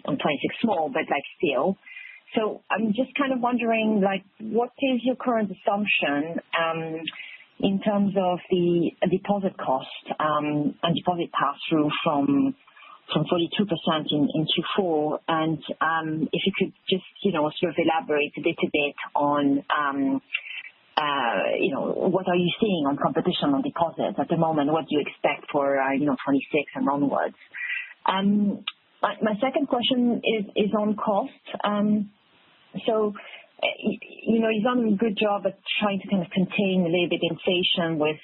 on 26 small, but still. So I'm just kind of wondering, what is your current assumption in terms of the deposit cost and deposit pass-through from 42% in Q4? And if you could just, sort of elaborate a little bit on, what are you seeing on competition on deposits at the moment? What do you expect for, 26 and onwards? My second question is on cost. So, you've done a good job at trying to kind of contain a little bit inflation with,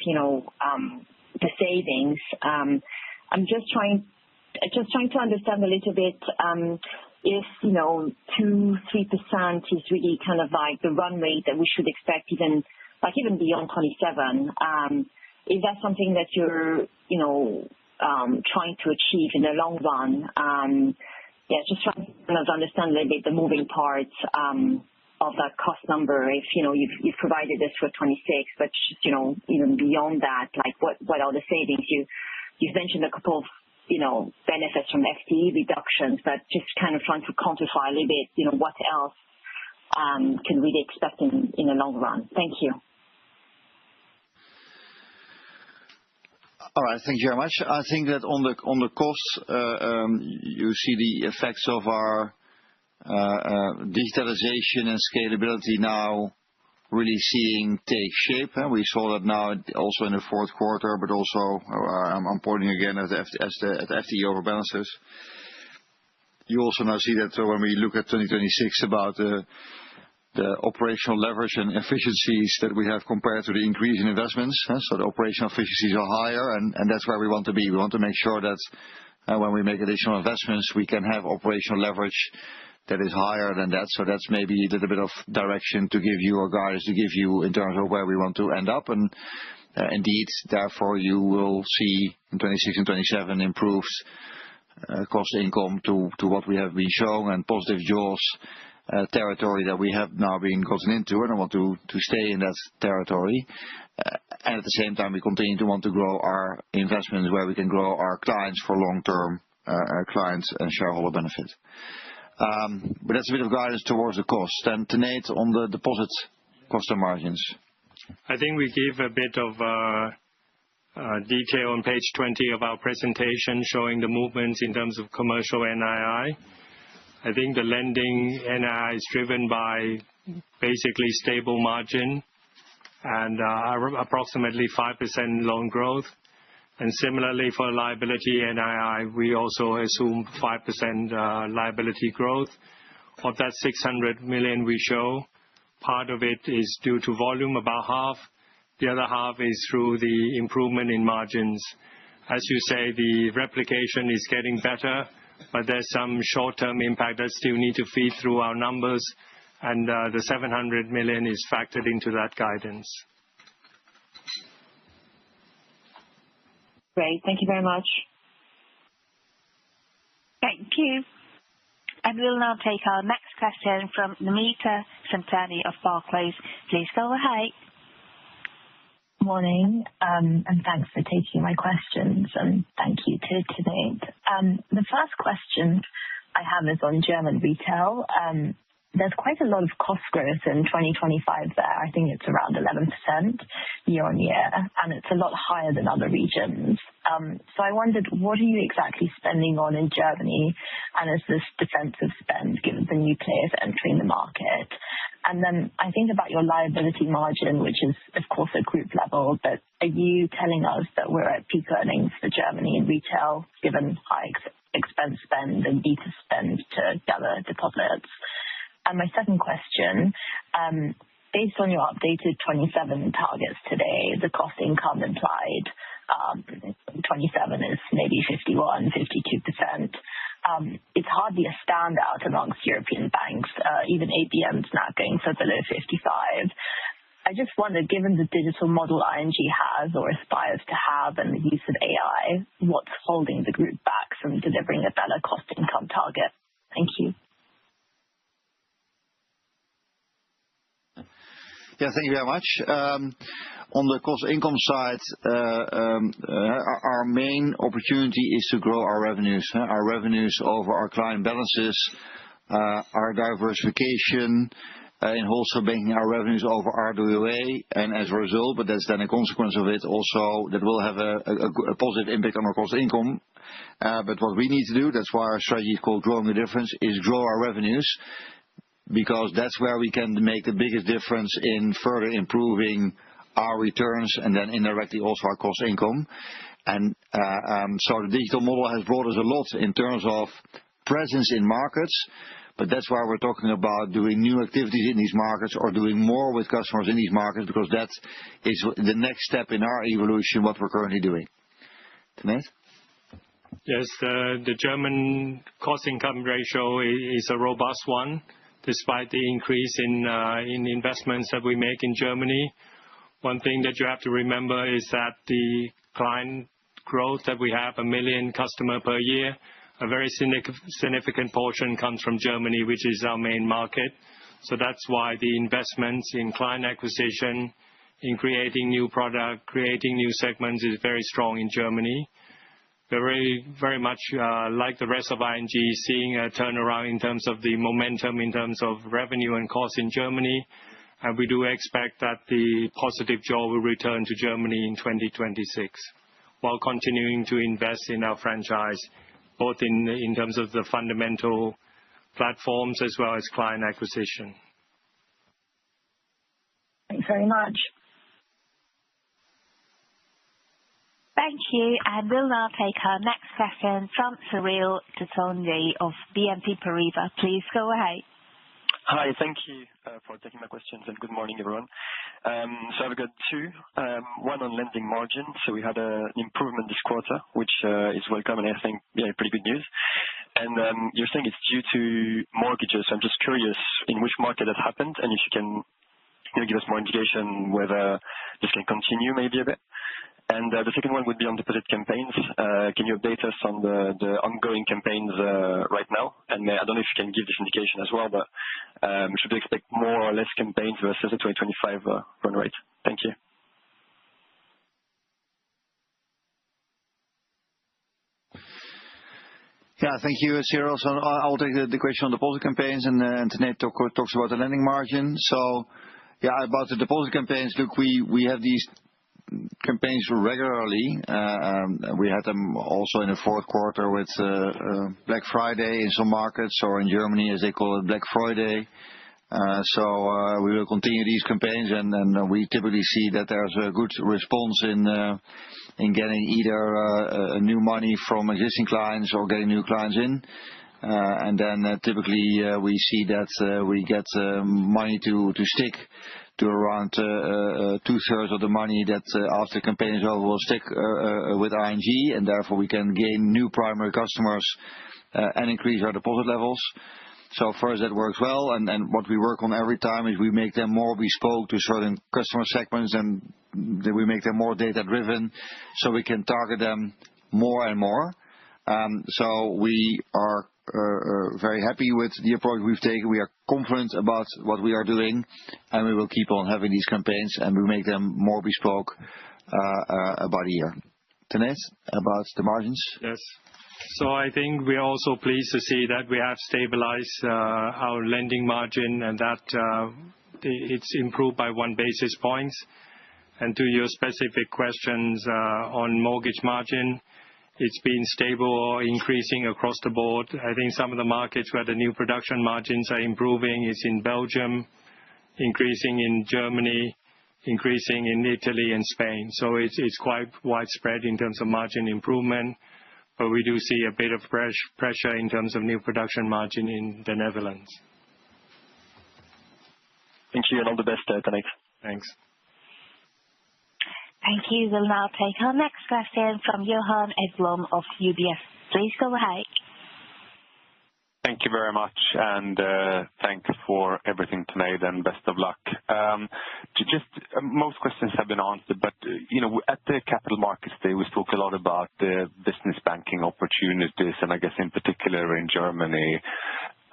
the savings. I'm just trying to understand a little bit if 2-3% is really kind of the run rate that we should expect even beyond 27. Is that something that you're trying to achieve in the long run? Just trying to kind of understand a little bit the moving parts of that cost number. If you've provided this for 26, but just even beyond that, what are the savings? You've mentioned a couple of benefits from FTE reductions, but just kind of trying to quantify a little bit, what else can we expect in the long run? Thank you. All right, thank you very much. I think that on the costs, you see the effects of our digitalization and scalability now really take shape. We saw that now also in the fourth quarter, but also I'm pointing again at the FTE overbalances. You also now see that when we look at 2026 about the operational leverage and efficiencies that we have compared to the increase in investments. So the operational efficiencies are higher, and that's where we want to be. We want to make sure that when we make additional investments, we can have operational leverage that is higher than that. So that's maybe a little bit of direction to give you or guidance to give you in terms of where we want to end up. And indeed, therefore, you will see in 26 and 27 improved cost income to what we have been showing and positive jaws territory that we have now been gotten into, and I want to stay in that territory. And at the same time, we continue to want to grow our investments where we can grow our clients for long-term clients and shareholder benefit. But that's a bit of guidance towards the cost. And Tanate on the deposit cost and margins. I think we give a bit of detail on page 20 of our presentation showing the movements in terms of commercial NII. I think the lending NII is driven by basically stable margin and approximately 5% loan growth. And similarly for liability NII, we also assume 5% liability growth. Of that 600 million we show, part of it is due to volume, about half. The other half is through the improvement in margins. As you say, the replication is getting better, but there's some short-term impact that still need to feed through our numbers, and the 700 million is factored into that guidance. Great. Thank you very much. Thank you. And we'll now take our next question from Namita Samtani of Barclays. Please go ahead. Morning, and thanks for taking my questions, and thank you to Tanate. The first question I have is on German retail. There's quite a lot of cost growth in 2025 there. I think it's around 11% year on year, and it's a lot higher than other regions. So I wondered, what are you exactly spending on in Germany, and is this defensive spend given the new players entering the market? And then I think about your liability margin, which is, of course, at group level, but are you telling us that we're at peak earnings for Germany in retail, given high expense spend and need to spend to gather deposits? And my second question, based on your updated 27 targets today, the cost income implied 27 is maybe 51, 52%. It's hardly a standout amongst European banks. Even ABN's now going for below 55. I just wondered, given the digital model ING has or aspires to have and the use of AI, what's holding the group back from delivering a better cost-income target? Thank you. Yeah, thank you very much. On the cost-income side, our main opportunity is to grow our revenues. Our revenues over our client balances, our diversification in wholesale banking, our revenues over RWA, and as a result, but that's then a consequence of it also, that will have a positive impact on our cost-income. But what we need to do, that's why our strategy is called Growing the Difference, is grow our revenues, because that's where we can make the biggest difference in further improving our returns and then indirectly also our cost-income. And so the digital model has brought us a lot in terms of presence in markets, but that's why we're talking about doing new activities in these markets or doing more with customers in these markets, because that is the next step in our evolution, what we're currently doing. Tanate? Yes, the German cost-income ratio is a robust one, despite the increase in investments that we make in Germany. One thing that you have to remember is that the client growth that we have, 1 million customer per year, a very significant portion comes from Germany, which is our main market. So that's why the investments in client acquisition, in creating new product, creating new segments is very strong in Germany. Very, very much like the rest of ING, seeing a turnaround in terms of the momentum, in terms of revenue and cost in Germany. And we do expect that the positive jaw will return to Germany in 2026, while continuing to invest in our franchise, both in terms of the fundamental platforms as well as client acquisition. Thanks very much. Thank you. And we'll now take our next question from Cyril Toutounji of BNP Paribas. Please go ahead. Hi, thank you for taking my questions, and good morning, everyone. So I've got two. One on lending margin. So we had an improvement this quarter, which is welcome, and I think pretty good news. And you're saying it's due to mortgages. I'm just curious in which market that happened, and if you can give us more indication whether this can continue maybe a bit. And the second one would be on deposit campaigns. Can you update us on the ongoing campaigns right now? And I don't know if you can give this indication as well, but should we expect more or less campaigns versus the 2025 run rate? Thank you. Yeah, thank you, Cyril. So I'll take the question on deposit campaigns, and Tanate talks about the lending margin. So yeah, about the deposit campaigns, look, we have these campaigns regularly. We had them also in the fourth quarter with Black Friday in some markets, or in Germany, as they call it, Black Friday. So we will continue these campaigns, and we typically see that there's a good response in getting either new money from existing clients or getting new clients in. And then typically we see that we get money to stick to around 2/3 of the money that after campaign is over will stick with ING, and therefore we can gain new primary customers and increase our deposit levels. So first, that works well, and what we work on every time is we make them more bespoke to certain customer segments, and then we make them more data-driven, so we can target them more and more. So we are very happy with the approach we've taken. We are confident about what we are doing, and we will keep on having these campaigns, and we make them more bespoke about a year. Tanate, about the margins? Yes. So I think we are also pleased to see that we have stabilized our lending margin, and that it's improved by 1 basis point. And to your specific questions on mortgage margin, it's been stable or increasing across the board. I think some of the markets where the new production margins are improving is in Belgium, increasing in Germany, increasing in Italy and Spain. So it's quite widespread in terms of margin improvement, but we do see a bit of pressure in terms of new production margin in the Netherlands. Thank you, and all the best, Tanate. Thanks. Thank you. We'll now take our next question from Johan Ekblom of UBS. Please go ahead. Thank you very much, and thanks for everything tonight, and best of luck. Most questions have been answered, but at the Capital Markets Day, we spoke a lot about the business banking opportunities, and I guess in particular in Germany.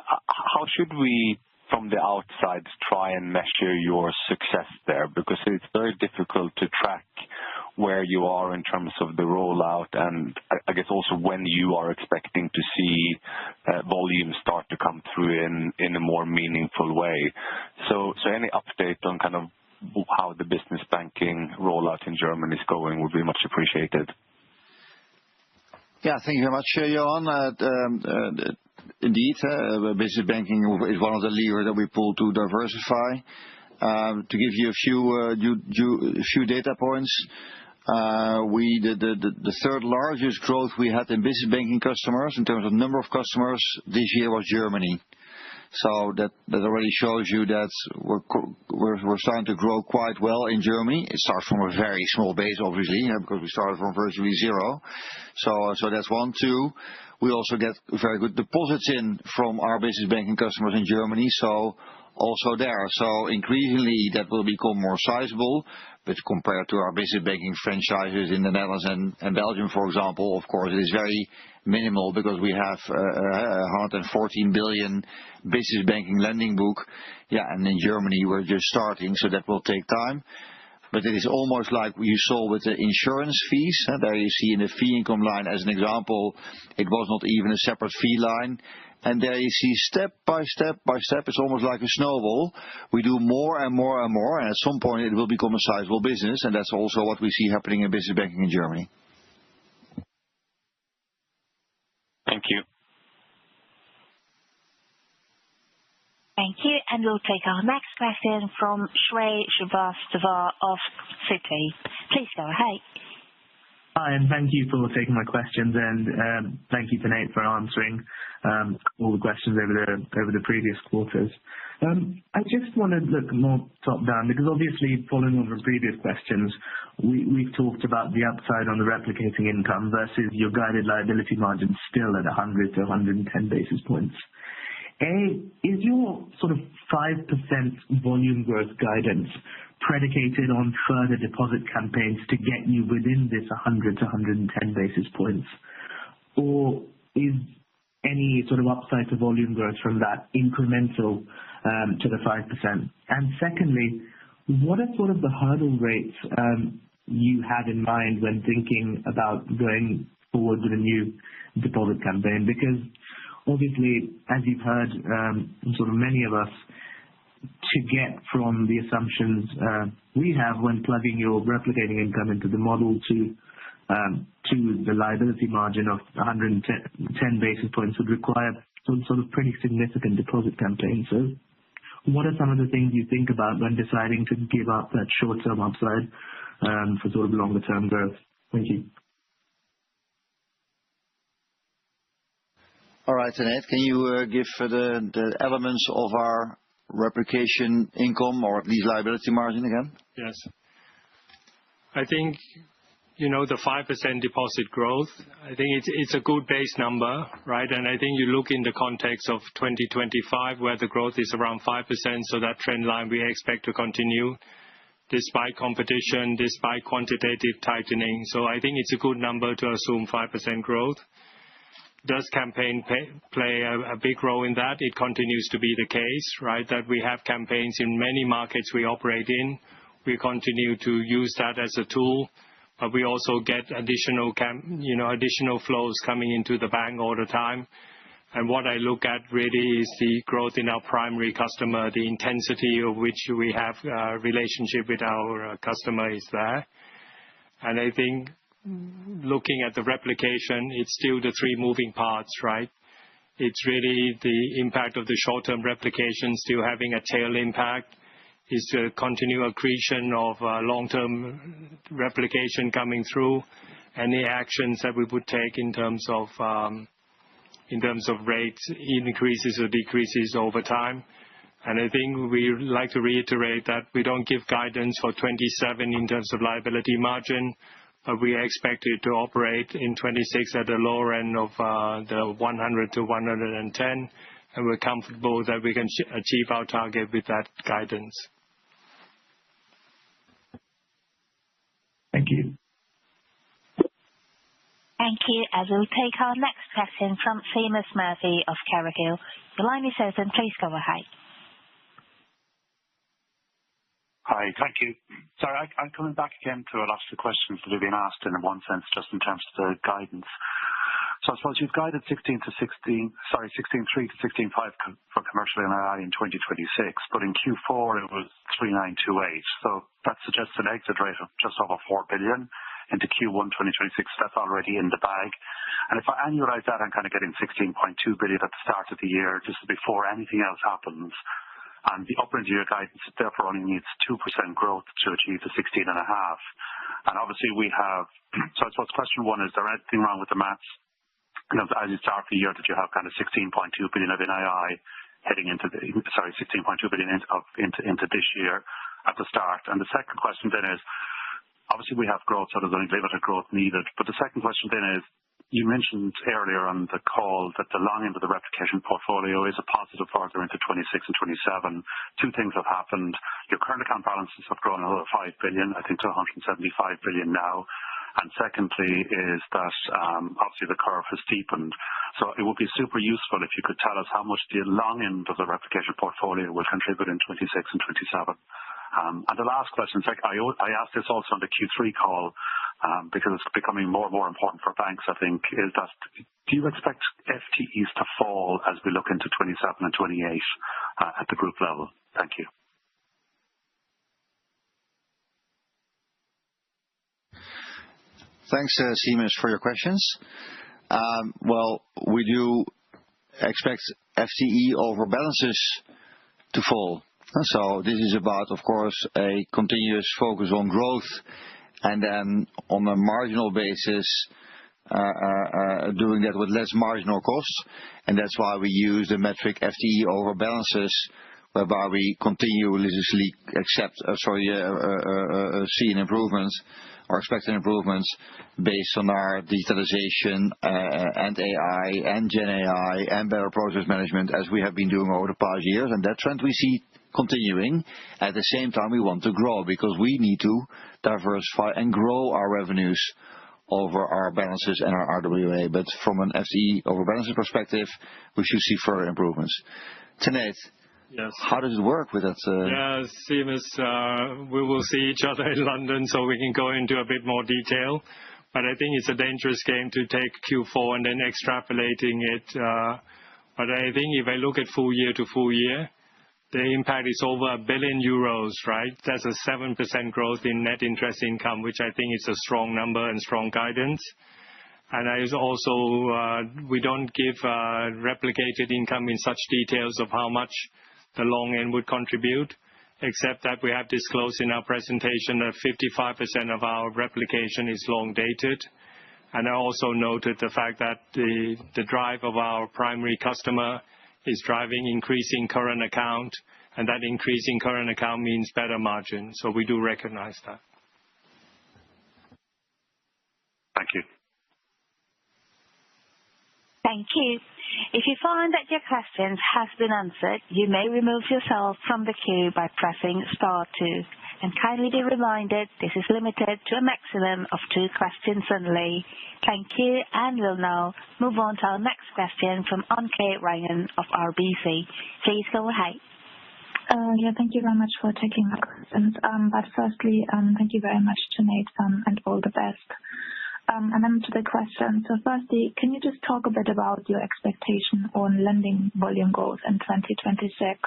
How should we, from the outside, try and measure your success there? Because it's very difficult to track where you are in terms of the rollout, and I guess also when you are expecting to see volume start to come through in a more meaningful way. So any update on kind of how the business banking rollout in Germany is going would be much appreciated. Yeah, thank you very much, Johan. Indeed, business banking is one of the levers that we pull to diversify. To give you a few data points, the third largest growth we had in business banking customers in terms of number of customers this year was Germany. So that already shows you that we're starting to grow quite well in Germany. It starts from a very small base, obviously, because we started from virtually zero. So that's one. Two, we also get very good deposits in from our business banking customers in Germany. So also there. So increasingly that will become more sizable, but compared to our business banking franchises in the Netherlands and Belgium, for example, of course, it is very minimal because we have 114 billion business banking lending book. Yeah, and in Germany we're just starting, so that will take time. But it is almost like you saw with the insurance fees. There you see in the fee income line, as an example, it was not even a separate fee line. And there you see step by step, it's almost like a snowball. We do more and more and more, and at some point it will become a sizable business, and that's also what we see happening in business banking in Germany. Thank you. Thank you, and we'll take our next question from Shrey Srivastava of Citi. Please go ahead. Hi, and thank you for taking my questions, and thank you to Nate for answering all the questions over the previous quarters. I just want to look more top down because obviously following on from previous questions, we've talked about the upside on the replicating income versus your guided liability margin still at 100 to 110 basis points. Is your sort of 5% volume growth guidance predicated on further deposit campaigns to get you within this 100 to 110 basis points? Or is any sort of upside to volume growth from that incremental to the 5%? And secondly, what are sort of the hurdle rates you have in mind when thinking about going forward with a new deposit campaign? Because obviously, as you've heard, sort of many of us, to get from the assumptions we have when plugging your replicating income into the model to the liability margin of 110 basis points would require some sort of pretty significant deposit campaign. So what are some of the things you think about when deciding to give up that short-term upside for sort of longer-term growth? Thank you. All right, Nate, can you give the elements of our replication income or at least liability margin again? Yes. I think, the 5% deposit growth, I think it's a good base number, right? And I think you look in the context of 2025 where the growth is around 5%, so that trend line we expect to continue despite competition, despite quantitative tightening. So I think it's a good number to assume 5% growth. Does campaign play a big role in that? It continues to be the case, right? That we have campaigns in many markets we operate in. We continue to use that as a tool, but we also get additional flows coming into the bank all the time. And what I look at really is the growth in our primary customer, the intensity of which we have a relationship with our customer is there. And I think looking at the replication, it's still the three moving parts, right? It's really the impact of the short-term replication still having a tail impact. Is the continual accretion of long-term replication coming through? Any actions that we would take in terms of rates increases or decreases over time? And I think we like to reiterate that we don't give guidance for 27 in terms of liability margin, but we expect it to operate in 2026 at the lower end of the 100 to 110, and we're comfortable that we can achieve our target with that guidance. Thank you. Thank you. As we'll take our next question from Seamus Murphy of Carraighill. The line is open. Please go ahead. Hi, thank you. Sorry, I'm coming back again to a lot of the questions that have been asked in one sense, just in terms of the guidance. So I suppose you've guided 16.3 to 16.5 for commercial NII in 2026, but in Q4 it was 3,928. So that suggests an exit rate of just over 4 billion into Q1 2026. That's already in the bag. And if I annualize that, I'm kind of getting 16.2 billion at the start of the year, just before anything else happens. And the upper end of your guidance therefore only needs 2% growth to achieve the 16.5. And obviously we have, so I suppose question one, is there anything wrong with the maths? You know, as you start the year that you have kind of 16.2 billion of NII heading into 16.2 billion into this year at the start. And the second question then is, obviously we have growth, so there's only limited growth needed. But the second question then is, you mentioned earlier on the call that the long end of the replication portfolio is a positive further into 26 and 27. Two things have happened. Your current account balances have grown another 5 billion, I think to 175 billion now. And secondly is that obviously the curve has steepened. So it would be super useful if you could tell us how much the long end of the replication portfolio will contribute in 26 and 27. And the last question, I asked this also on the Q3 call, because it's becoming more and more important for banks, I think, is that do you expect FTEs to fall as we look into 27 and 28 at the group level? Thank you. Thanks, Seamus, for your questions. Well, we do expect FTE over balances to fall. So this is about, of course, a continuous focus on growth, and then on a marginal basis, doing that with less marginal costs. And that's why we use the metric FTE over balances, whereby we continuously see an improvement or expect an improvement based on our digitalization and AI and Gen AI and better process management, as we have been doing over the past years. And that trend we see continuing. At the same time, we want to grow because we need to diversify and grow our revenues over our balances and our RWA. But from an FTE over balances perspective, we should see further improvements. Tanate, yes. How does it work with that? Yeah, Seamus, we will see each other in London, so we can go into a bit more detail. But I think it's a dangerous game to take Q4 and then extrapolating it. But I think if I look at full year to full year, the impact is over 1 billion euros, right? That's a 7% growth in net interest income, which I think is a strong number and strong guidance. And I also, we don't give replicated income in such details of how much the long end would contribute, except that we have disclosed in our presentation that 55% of our replication is long dated. And I also noted the fact that the drive of our primary customer is driving increasing current account, and that increasing current account means better margin. So we do recognize that. Thank you. Thank you. If you find that your questions have been answered, you may remove yourself from the queue by pressing star 2. And kindly be reminded, this is limited to a maximum of 2 questions only. Thank you, and we'll now move on to our next question from Anke Reingen of RBC. Please go ahead. Yeah, thank you very much for taking my questions. But firstly, thank you very much to Nathan and all the best. And then to the question. So firstly, can you just talk a bit about your expectation on lending volume growth in 2026?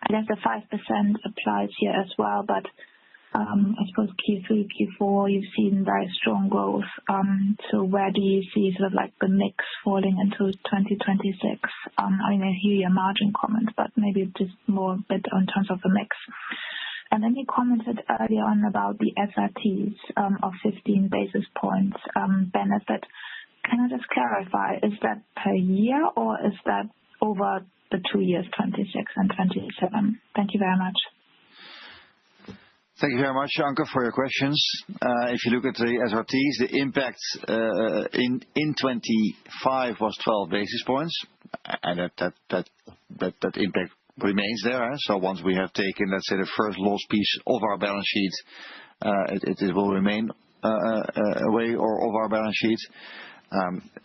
I guess the 5% applies here as well, but I suppose Q3, Q4, you've seen very strong growth. So where do you see sort of like the mix falling into 2026? I mean, I hear your margin comments, but maybe just more a bit in terms of the mix. And then you commented earlier on about the SRTs of 15 basis points benefit. Can I just clarify, is that per year or is that over the 2 years, 26 and 27? Thank you very much. Thank you very much, Anke, for your questions. If you look at the SRTs, the impact in 25 was 12 basis points, and that impact remains there. So once we have taken, let's say, the first loss piece of our balance sheet, it will remain away or of our balance sheet.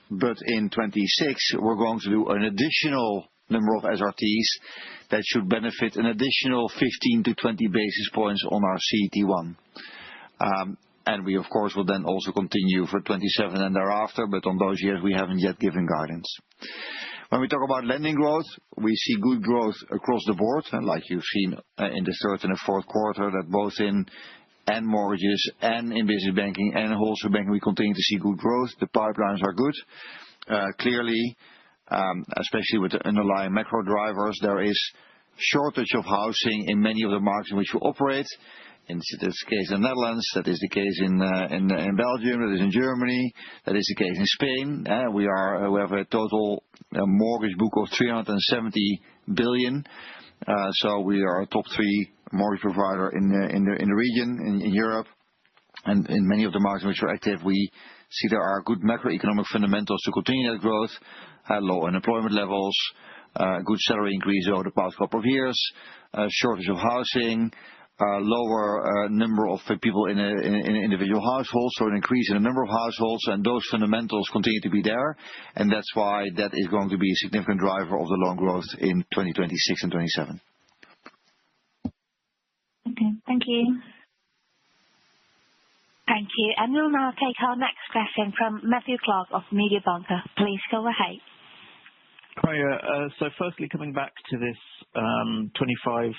But in 26, we're going to do an additional number of SRTs that should benefit an additional 15 to 20 basis points on our CET1. And we, of course, will then also continue for 27 and thereafter, but on those years, we haven't yet given guidance. When we talk about lending growth, we see good growth across the board, and like you've seen in the third and the fourth quarter, that both in mortgages and in business banking and in wholesale banking, we continue to see good growth. The pipelines are good. Clearly, especially with the underlying macro drivers, there is shortage of housing in many of the markets in which we operate. In this case in the Netherlands, that is the case in Belgium, that is in Germany, that is the case in Spain. We have a total mortgage book of 370 billion. So we are a top 3 mortgage provider in the region, in Europe. And in many of the markets in which we're active, we see there are good macroeconomic fundamentals to continue that growth, low unemployment levels, good salary increase over the past couple of years, shortage of housing, lower number of people in individual households, so an increase in the number of households, and those fundamentals continue to be there. And that's why that is going to be a significant driver of the loan growth in 2026 and 27. Okay, thank you. Thank you. And we'll now take our next question from Matthew Clark of Mediobanca. Please go ahead. Hi. So firstly, coming back to this 25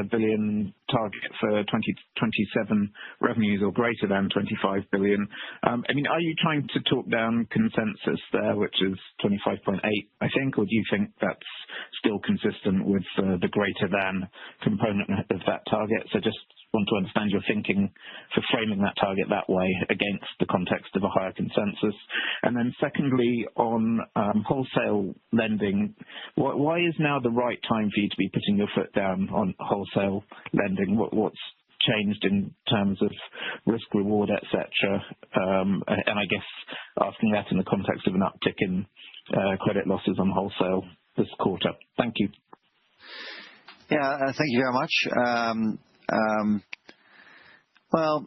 billion target for 2027 revenues, or greater than 25 billion. I mean, are you trying to talk down consensus there, which is 25.8, I think, or do you think that's still consistent with the greater than component of that target? So just want to understand your thinking for framing that target that way against the context of a higher consensus. And then secondly, on wholesale lending, why is now the right time for you to be putting your foot down on wholesale lending? What's changed in terms of risk reward, etc.? And I guess asking that in the context of an uptick in credit losses on wholesale this quarter. Thank you. Yeah, thank you very much. Well,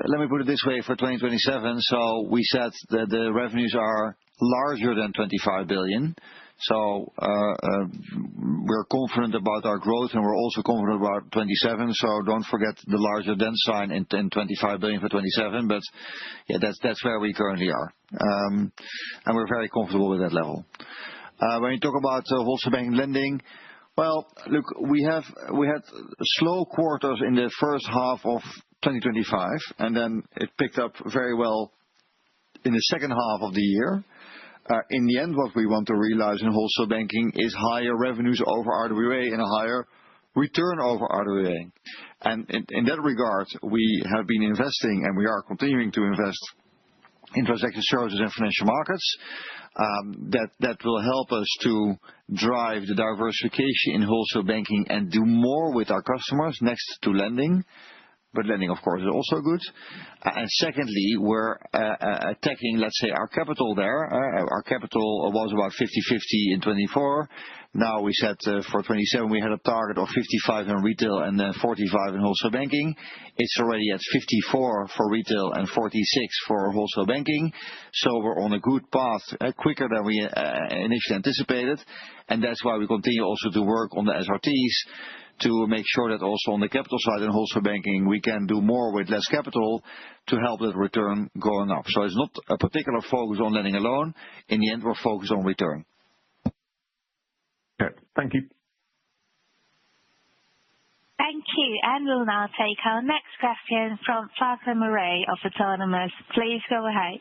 let me put it this way for 2027. So we said that the revenues are larger than 25 billion. So we're confident about our growth, and we're also confident about 27. So don't forget the larger than sign in 25 billion for 27. But yeah, that's where we currently are. And we're very comfortable with that level. When you talk about wholesale banking lending, well, look, we had slow quarters in the first half of 2025, and then it picked up very well in the second half of the year. In the end, what we want to realize in wholesale banking is higher revenues over RWA and a higher return over RWA. And in that regard, we have been investing, and we are continuing to invest in transaction services and financial markets. That will help us to drive the diversification in wholesale banking and do more with our customers next to lending. But lending, of course, is also good. And secondly, we're attacking, let's say, our capital there. Our capital was about 50-50 in 24. Now we said for 27 we had a target of 55 in retail and then 45 in wholesale banking. It's already at 54 for retail and 46 for wholesale banking. So we're on a good path, quicker than we initially anticipated. And that's why we continue also to work on the SRTs, to make sure that also on the capital side in wholesale banking, we can do more with less capital to help that return going up. So it's not a particular focus on lending alone. In the end, we're focused on return. Okay, thank you. Thank you. And we'll now take our next question from Farquhar Murray of Autonomous. Please go ahead.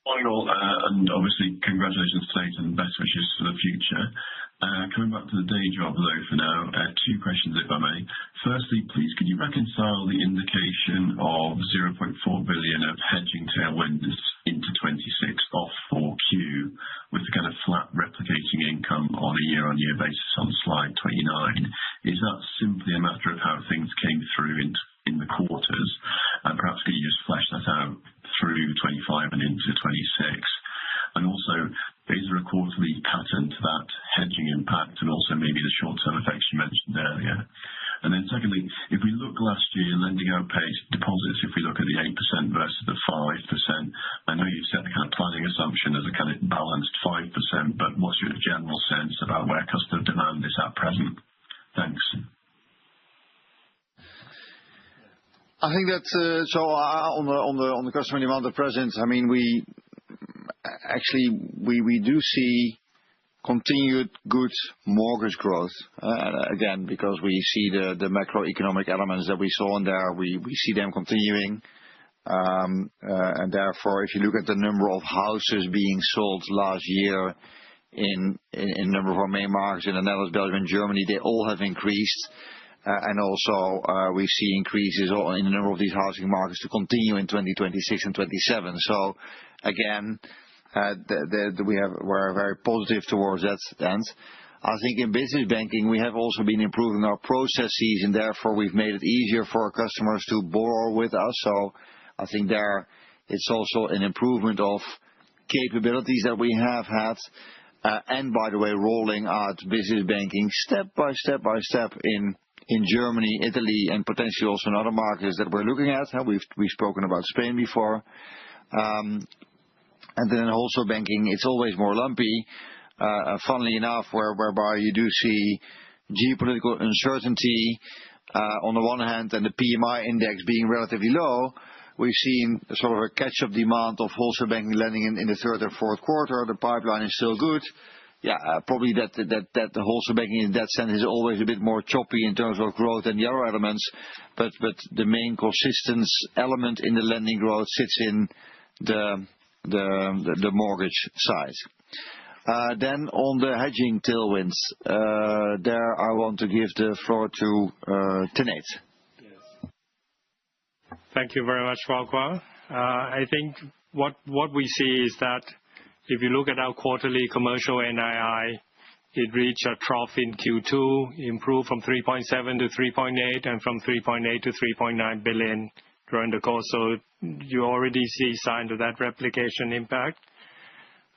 Morning all, and obviously congratulations to Nate and best wishes for the future. Coming back to the day job though for now, 2 questions if I may. Firstly, please could you reconcile the indication of 0.4 billion of hedging tailwinds into 26 off 4Q with the kind of flat replicating income on a year-on-year basis on slide 29? Is that simply a matter of how things came through in the quarters? And perhaps could you just flesh that out through 25 and into 26? And also, is there a quarterly pattern to that hedging impact and also maybe the short-term effects you mentioned earlier? And then secondly, if we look last year, lending outpaced deposits, if we look at the 8% versus the 5%, I know you set the kind of planning assumption as a kind of balanced 5%, but what's your general sense about where customer demand is at present? Thanks. I think that on the customer demand at present, I mean, we do see continued good mortgage growth. Again, because we see the macroeconomic elements that we saw in there, we see them continuing. And therefore, if you look at the number of houses being sold last year in a number of our main markets in the Netherlands, Belgium, and Germany, they all have increased. And also, we see increases in the number of these housing markets to continue in 2026 and 27. So again, we're very positive towards that end. I think in business banking, we have also been improving our processes, and therefore we've made it easier for our customers to borrow with us. So I think there it's also an improvement of capabilities that we have had. And by the way, rolling out business banking step by step in Germany, Italy, and potentially also in other markets that we're looking at. We've spoken about Spain before. And then in wholesale banking, it's always more lumpy, funnily enough, whereby you do see geopolitical uncertainty on the one hand and the PMI index being relatively low. We've seen sort of a catch-up demand of wholesale banking lending in the third and fourth quarter. The pipeline is still good. Yeah, probably that the wholesale banking in that sense is always a bit more choppy in terms of growth than the other elements. But the main consistent element in the lending growth sits in the mortgage side. Then on the hedging tailwinds, there I want to give the floor to Tanate. Yes. Thank you very much, Farquhar. I think what we see is that if you look at our quarterly commercial NII, it reached a trough in Q2, improved from 3.7 to 3.8, and from 3.8 to 3.9 billion during the course. So you already see signs of that replication impact.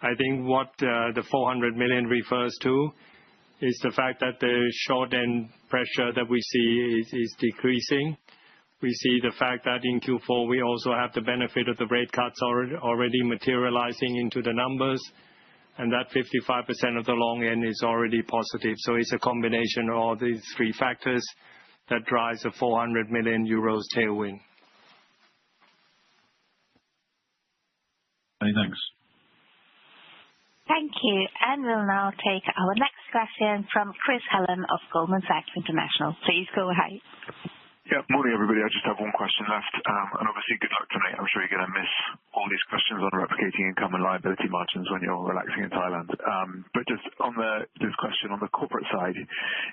I think what the 400 million refers to is the fact that the short-end pressure that we see is decreasing. We see the fact that in Q4 we also have the benefit of the rate cuts already materializing into the numbers, and that 55% of the long end is already positive. So it's a combination of all these three factors that drives a 400 million euros tailwind. Many thanks. Thank you. And we'll now take our next question from Chris Hallam of Goldman Sachs International. Please go ahead. Yeah, morning everybody. I just have one question left, and obviously good luck tonight. I'm sure you're going to miss all these questions on replicating income and liability margins when you're relaxing in Thailand. But just on this question on the corporate side,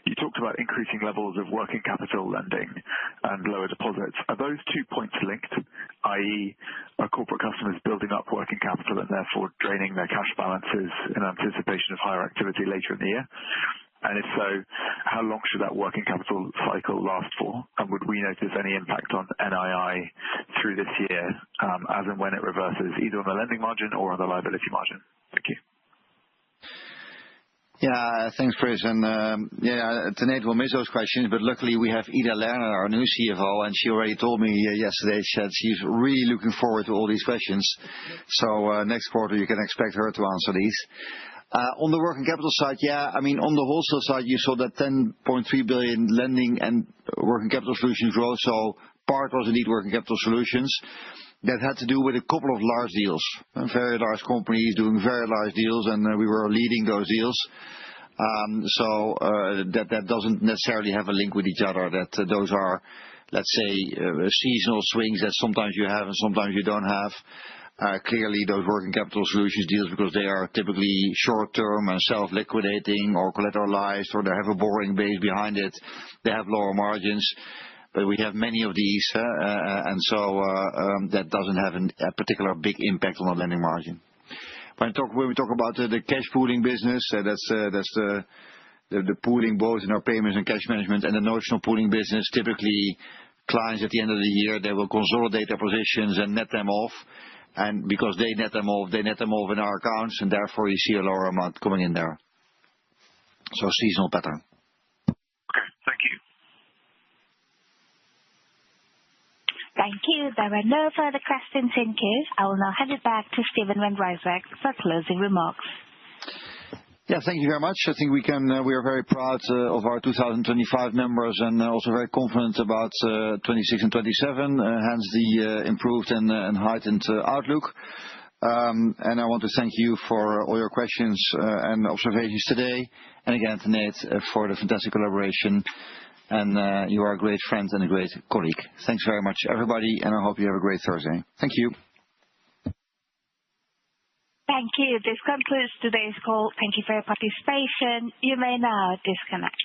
you talked about increasing levels of working capital lending and lower deposits. Are those 2 points linked, i.e., are corporate customers building up working capital and therefore draining their cash balances in anticipation of higher activity later in the year? And if so, how long should that working capital cycle last for? And would we notice any impact on NII through this year as and when it reverses, either on the lending margin or on the liability margin? Thank you. Yeah, thanks, Chris. And Tanate will miss those questions, but luckily we have Ida Lerner, our new CFO, and she already told me yesterday that she's really looking forward to all these questions. So next quarter you can expect her to answer these. On the working capital side, I mean, on the wholesale side, you saw that 10.3 billion lending and working capital solutions growth. So part was indeed working capital solutions. That had to do with a couple of large deals, very large companies doing very large deals, and we were leading those deals. So that doesn't necessarily have a link with each other. That those are, let's say, seasonal swings that sometimes you have and sometimes you don't have. Clearly, those working capital solutions deals, because they are typically short-term and self-liquidating or collateralized, or they have a borrowing base behind it, they have lower margins. But we have many of these, and so that doesn't have a particular big impact on the lending margin. When we talk about the cash pooling business, that's the the pooling both in our payments and cash management and the notional pooling business. Typically, clients at the end of the year, they will consolidate their positions and net them off. And because they net them off in our accounts, and therefore you see a lower amount coming in there. So seasonal pattern. Okay, thank you. Thank you. There are no further questions in queue. I will now hand it back to Steven van Rijswijk for closing remarks. Yeah, thank you very much. I think we are very proud of our 2025 numbers and also very confident about 26 and 27, hence the improved and heightened outlook. And I want to thank you for all your questions and observations today. And again, Tanate, for the fantastic collaboration. And you are a great friend and a great colleague. Thanks very much, everybody, and I hope you have a great Thursday. Thank you. Thank you. This concludes today's call. Thank you for your participation. You may now disconnect.